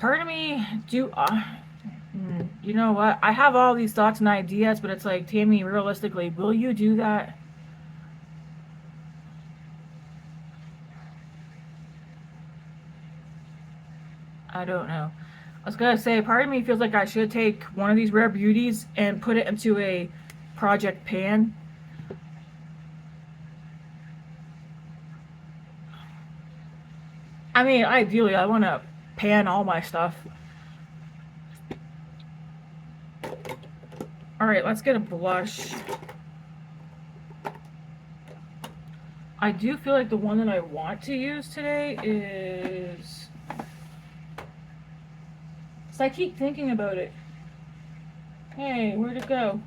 Part of me you know what? I have all these thoughts and ideas, but it's like, Tammy, realistically, will you do that? I don't know. I was gonna say, part of me feels like I should take one of these Rare Beauties and put it into a project pan. I mean, ideally, I want to pan all my stuff. Alright, let's get a blush. I do feel like the one that I want to use today is... So I keep thinking about it. Hey, where'd it go?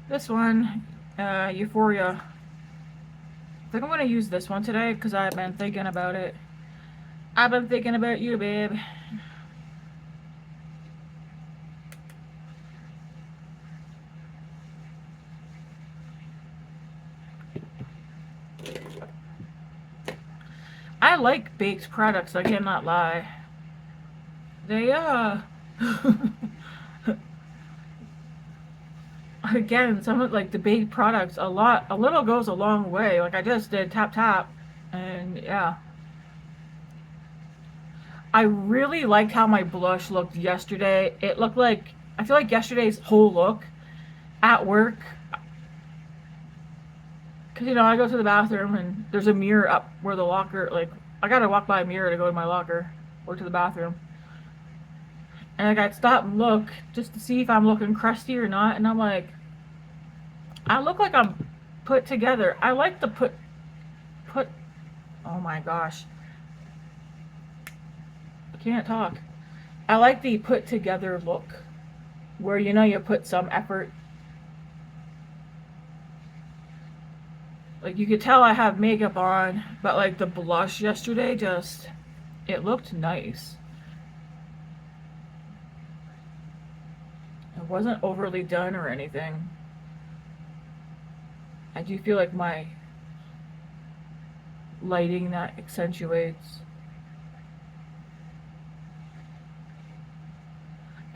This one, Euphoria. I think I'm going to use this one today because I've been thinking about it. I've been thinking about you, babe. I like baked products, I cannot lie. They, again, some of like the baked products, a little goes a long way. Like I just did tap tap, and yeah. I really liked how my blush looked yesterday. It looked like, I feel like yesterday's whole look at work, because you know, I go to the bathroom and there's a mirror up where the locker, like, I gotta walk by a mirror to go to my locker or to the bathroom. And I got stopped and look just to see if I'm looking crusty or not. And I'm like, I look like I'm put together. I like to put, oh my gosh. I can't talk. I like the put together look where you know you put some effort. Like you could tell I have makeup on, but like the blush yesterday just it looked nice. It wasn't overly done or anything. I do feel like my lighting that accentuates.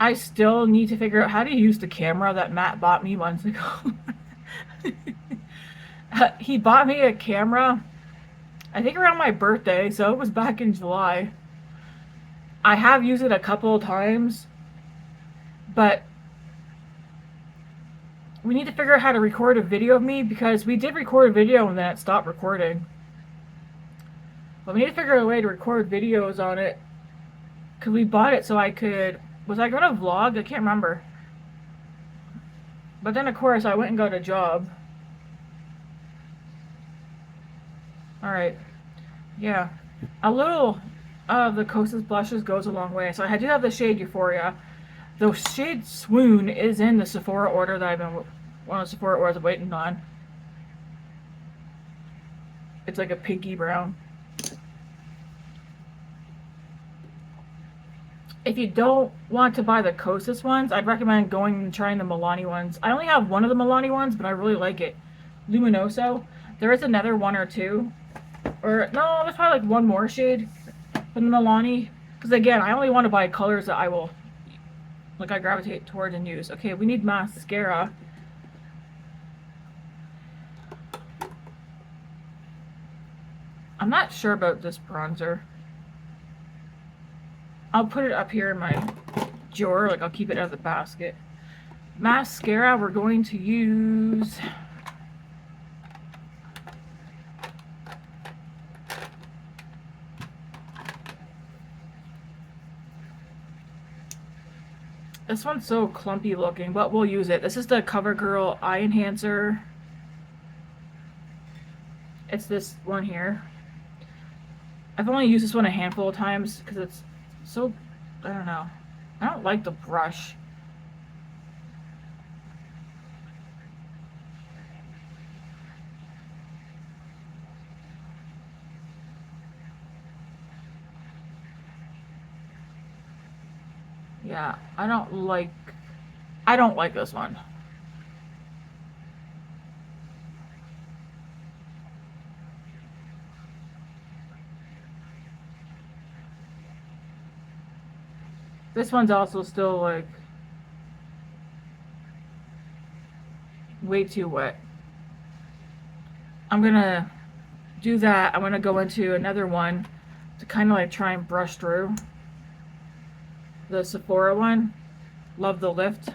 I still need to figure out how to use the camera that Matt bought me months ago. He bought me a camera, I think around my birthday, so it was back in July. I have used it a couple of times, but we need to figure out how to record a video of me because we did record a video and then it stopped recording. But we need to figure out a way to record videos on it because we bought it so I could. Was I gonna vlog? I can't remember. But then, of course, I went and got a job. Alright. Yeah. A little of the Kosas blushes goes a long way. So I do have the shade Euphoria. The shade Swoon is in the Sephora order that I've been. One of the Sephora orders I'm waiting on. It's like a pinky brown. If you don't want to buy the Kosas ones, I'd recommend going and trying the Milani ones. I only have one of the Milani ones, but I really like it. Luminoso. There is another one or two. Or, no, there's probably like one more shade from the Milani. Because again, I only want to buy colors that I will, like I gravitate towards and use. Okay, we need mascara. I'm not sure about this bronzer. I'll put it up here in my drawer, like I'll keep it out of the basket. Mascara, we're going to use this one's so clumpy looking, but we'll use it. This is the CoverGirl Eye Enhancer. It's this one here. I've only used this one a handful of times because it's so, I don't know. I don't like the brush. Yeah, I don't like this one. This one's also still like way too wet. I'm gonna do that. I'm gonna go into another one to kind of like try and brush through. The Sephora one. Love the lift.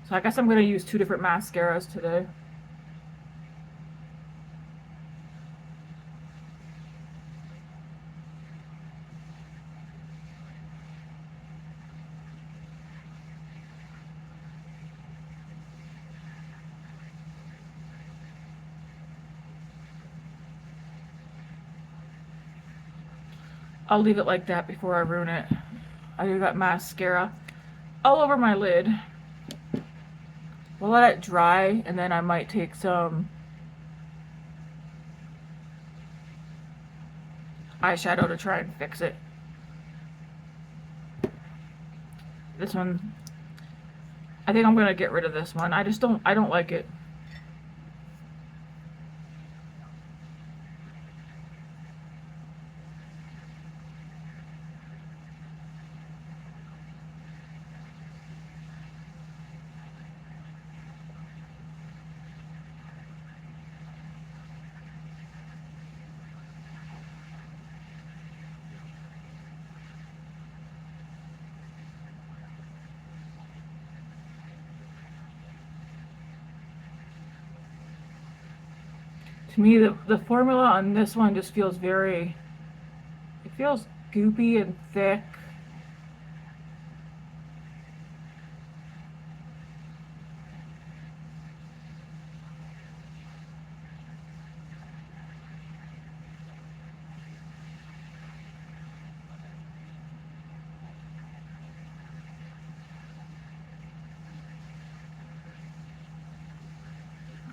So I guess I'm gonna use two different mascaras today. I'll leave it like that before I ruin it. I do got mascara all over my lid. We'll let it dry and then I might take some eyeshadow to try and fix it. This one, I think I'm gonna get rid of this one. I don't like it. To me, the formula on this one just feels very, it feels goopy and thick.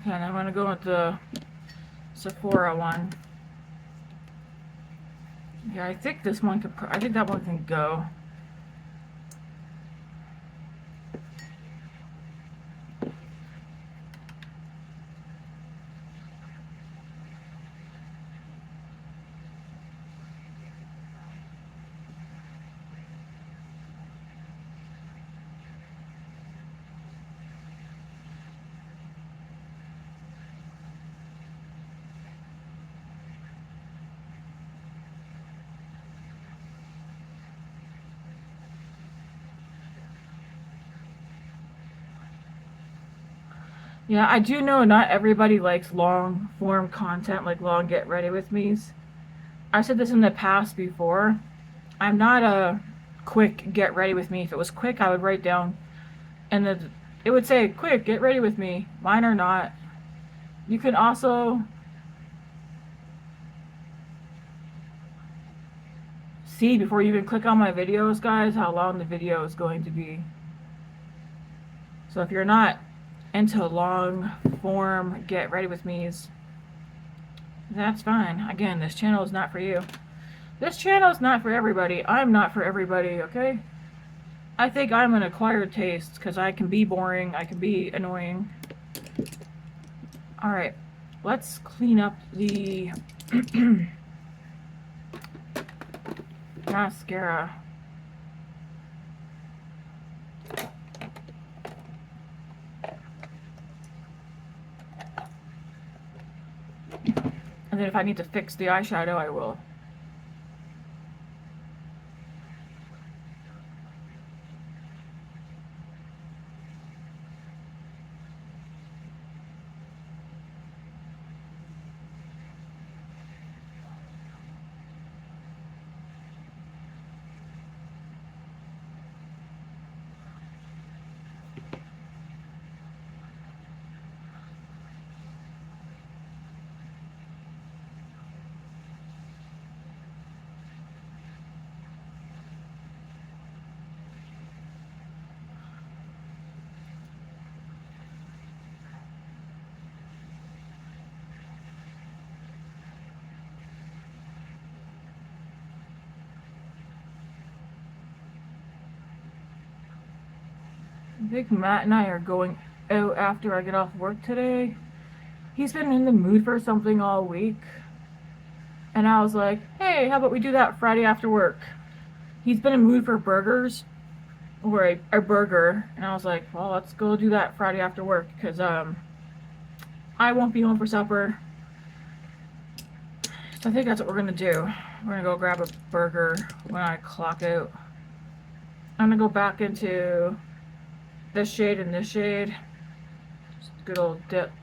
Okay, and I'm gonna go with the Sephora one. Yeah, I think this one could. I think that one can go. Yeah, I do know not everybody likes long form content, like long get ready with me's. I said this in the past before. I'm not a quick get ready with me. If it was quick, I would write down, and it would say, quick, get ready with me. Mine are not. You can also see before you even click on my videos, guys, how long the video is going to be. So if you're not into long form get ready with me's, that's fine. Again, this channel is not for you. This channel is not for everybody. I'm not for everybody, okay? I think I'm an acquired taste because I can be boring, I can be annoying. Alright, let's clean up the mascara. And then if I need to fix the eyeshadow, I will. I think Matt and I are going out after I get off work today. He's been in the mood for something all week. And I was like, hey, how about we do that Friday after work? He's been in the mood for burgers. Or a burger. And I was like, well, let's go do that Friday after work. Because I won't be home for supper. So I think that's what we're going to do. We're going to go grab a burger when I clock out. I'm going to go back into this shade and this shade. Just a good old dip.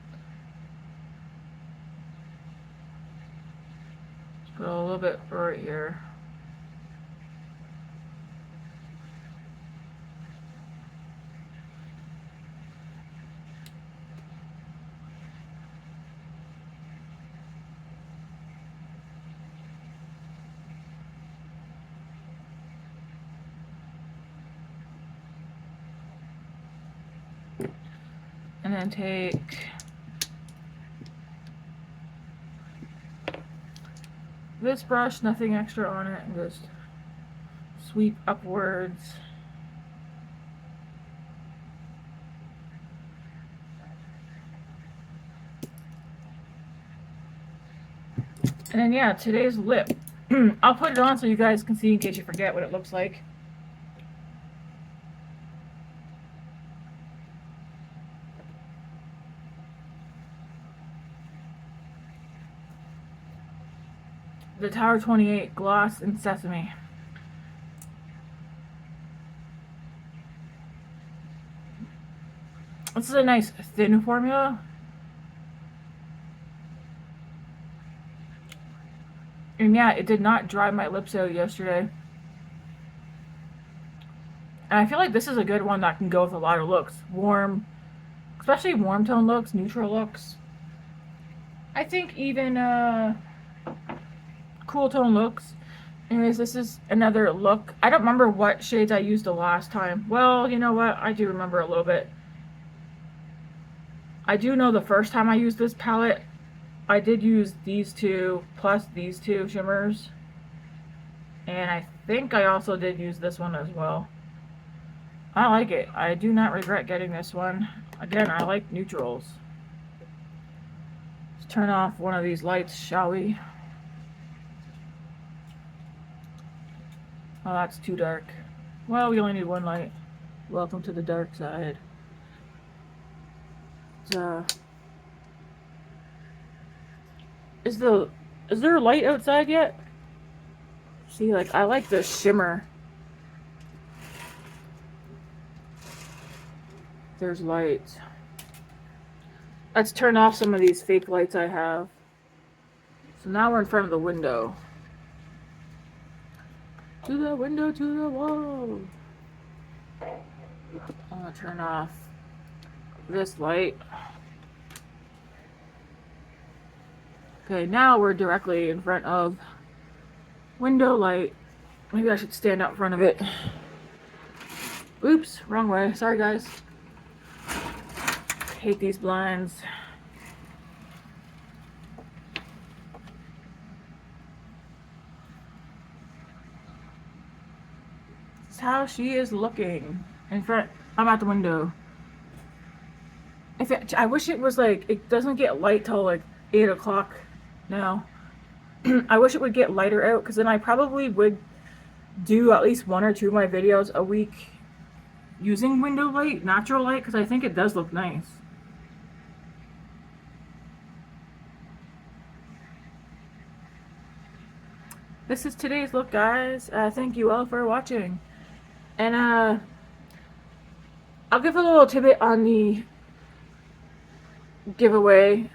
Just put a little bit right here. And then take this brush, nothing extra on it, and just sweep upwards. And then yeah, today's lip. I'll put it on so you guys can see in case you forget what it looks like. The Tower 28 Gloss and Sesame. This is a nice thin formula. And yeah, it did not dry my lips out yesterday. And I feel like this is a good one that can go with a lot of looks. Warm, especially warm tone looks, neutral looks. I think even cool tone looks. Anyways, this is another look. I don't remember what shades I used the last time. Well, you know what? I do remember a little bit. I do know the first time I used this palette, I did use these two plus these two shimmers. And I think I also did use this one as well. I like it. I do not regret getting this one. Again, I like neutrals. Let's turn off one of these lights, shall we? Oh, that's too dark. Well, we only need one light. Welcome to the dark side. Is there a light outside yet? See, like, I like the shimmer. There's light. Let's turn off some of these fake lights I have. So now we're in front of the window. To the window, to the wall. I'm gonna turn off this light. Okay, now we're directly in front of window light. Maybe I should stand out in front of it. Oops, wrong way. Sorry, guys. Hate these blinds. This is how she is looking. In front, I'm at the window. I wish it was like, it doesn't get light till like 8 o'clock now. I wish it would get lighter out, because then I probably would do at least 1 or 2 of my videos a week using window light, natural light, because I think it does look nice. This is today's look, guys. Thank you all for watching. And I'll give a little tidbit on the giveaway.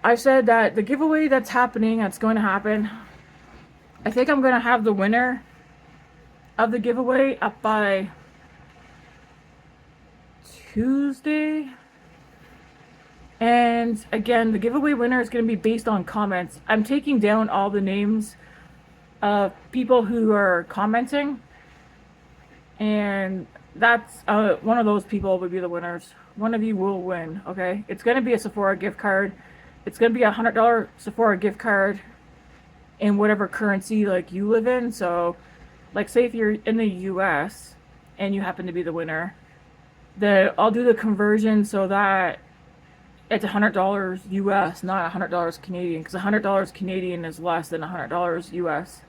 I said that the giveaway that's happening, that's going to happen, I think I'm going to have the winner of the giveaway up by Tuesday. And again, the giveaway winner is going to be based on comments. I'm taking down all the names of people who are commenting, and that's one of those people would be the winners. One of you will win, okay? It's going to be a Sephora gift card. It's going to be a $100 Sephora gift card in whatever currency like you live in. So, like, say if you're in the US and you happen to be the winner, then I'll do the conversion so that it's $100 US, not $100 Canadian, because $100 Canadian is less than $100 US.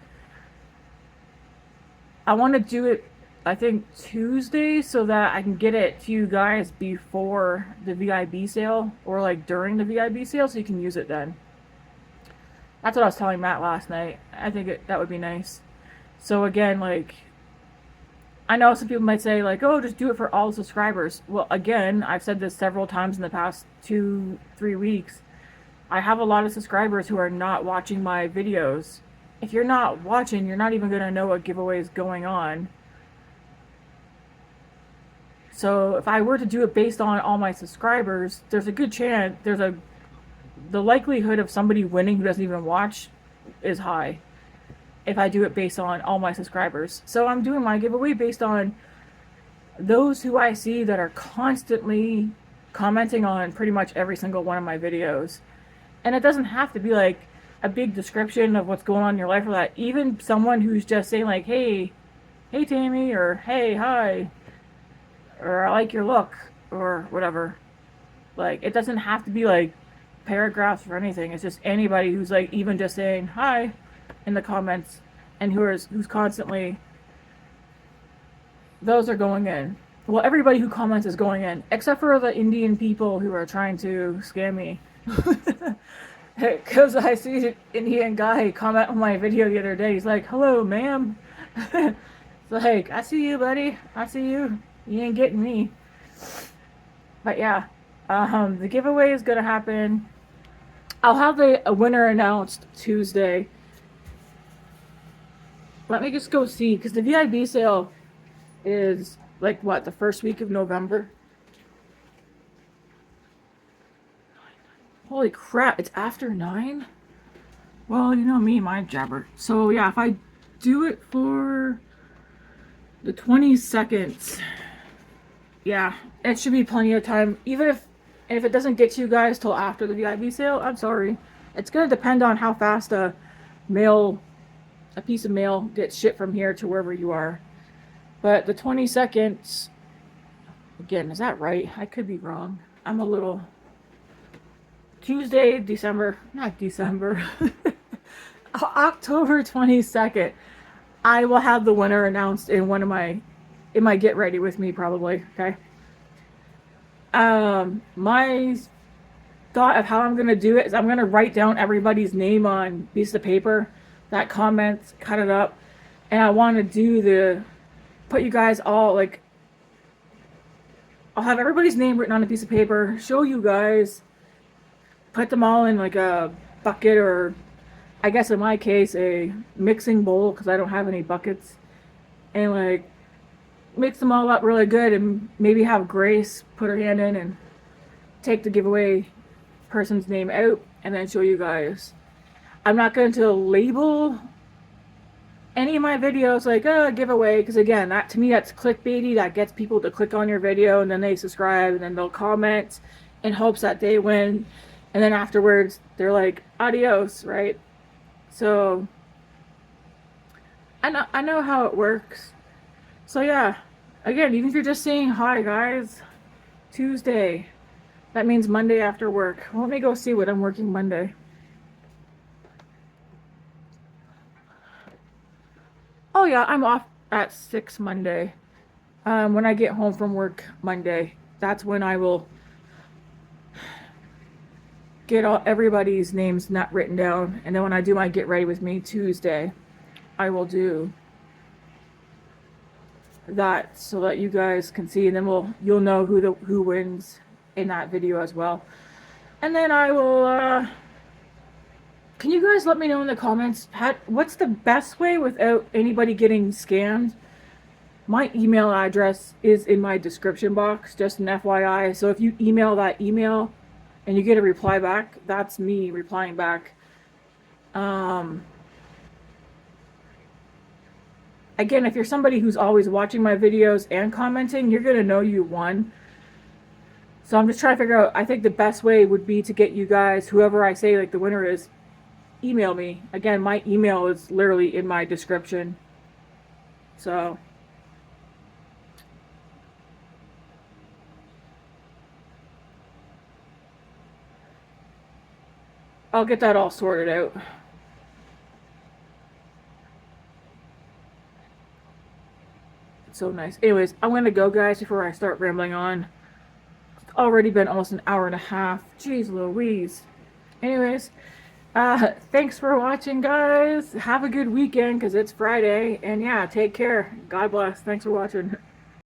I want to do it, I think, Tuesday, so that I can get it to you guys before the VIB sale, or like during the VIB sale, so you can use it then. That's what I was telling Matt last night. I think that would be nice. So again, like, I know some people might say, like, oh, just do it for all the subscribers. Well, again, I've said this several times in the past 2-3 weeks. I have a lot of subscribers who are not watching my videos. If you're not watching, you're not even going to know what giveaway is going on. So if I were to do it based on all my subscribers, there's a good chance, the likelihood of somebody winning who doesn't even watch is high if I do it based on all my subscribers. So I'm doing my giveaway based on those who I see that are constantly commenting on pretty much every single one of my videos. And it doesn't have to be like a big description of what's going on in your life or that. Even someone who's just saying like, hey Tammy, or hey, hi, or I like your look, or whatever. Like, it doesn't have to be like paragraphs or anything. It's just anybody who's like even just saying hi in the comments, and who's constantly, those are going in. Well, everybody who comments is going in, except for the Indian people who are trying to scam me. Because I see an Indian guy comment on my video the other day. He's like, hello, ma'am. It's like, I see you, buddy. I see you. You ain't getting me. But yeah, the giveaway is going to happen. I'll have a winner announced Tuesday. Let me just go see, because the VIB sale is like what, the first week of November? Holy crap, it's after 9? Well, you know me, my jabber. So yeah, if I do it for the 22nd, yeah, it should be plenty of time. Even if it doesn't get to you guys till after the VIB sale, I'm sorry. It's gonna depend on how fast mail a piece of mail gets shipped from here to wherever you are. But the 22nd, again, is that right? I could be wrong. I'm a little Tuesday, December, not December. October 22nd. I will have the winner announced in my get ready with me probably, okay? My thought of how I'm gonna do it is I'm gonna write down everybody's name on a piece of paper that comments, cut it up, and I want to put you guys all like, I'll have everybody's name written on a piece of paper, show you guys, put them all in like a bucket, or I guess in my case a mixing bowl because I don't have any buckets, and like mix them all up really good, and maybe have Grace put her hand in and take the giveaway person's name out, and then show you guys. I'm not going to label any of my videos like giveaway, because again, that to me that's clickbaity. That gets people to click on your video and then they subscribe and then they'll comment in hopes that they win, and then afterwards they're like adios, right? So I know how it works. So yeah, again, even if you're just saying hi guys, Tuesday, that means Monday after work. Let me go see what I'm working Monday. Oh yeah, I'm off at 6 Monday. When I get home from work Monday, that's when I will get everybody's names not written down, and then when I do my get ready with me Tuesday, I will do that so that you guys can see, and then you'll know who wins in that video as well. And then I will can you guys let me know in the comments what's the best way without anybody getting scammed? My email address is in my description box, just an FYI. So if you email that email and you get a reply back, that's me replying back. Again, if you're somebody who's always watching my videos and commenting, you're gonna know you won. So I'm just trying to figure out, I think the best way would be to get you guys, whoever I say like the winner is, email me. Again, my email is literally in my description. So I'll get that all sorted out. It's so nice. Anyways, I'm gonna go guys before I start rambling on. It's already been almost an hour and a half. Jeez Louise. Anyways, thanks for watching guys. Have a good weekend because it's Friday, and yeah, take care. God bless. Thanks for watching.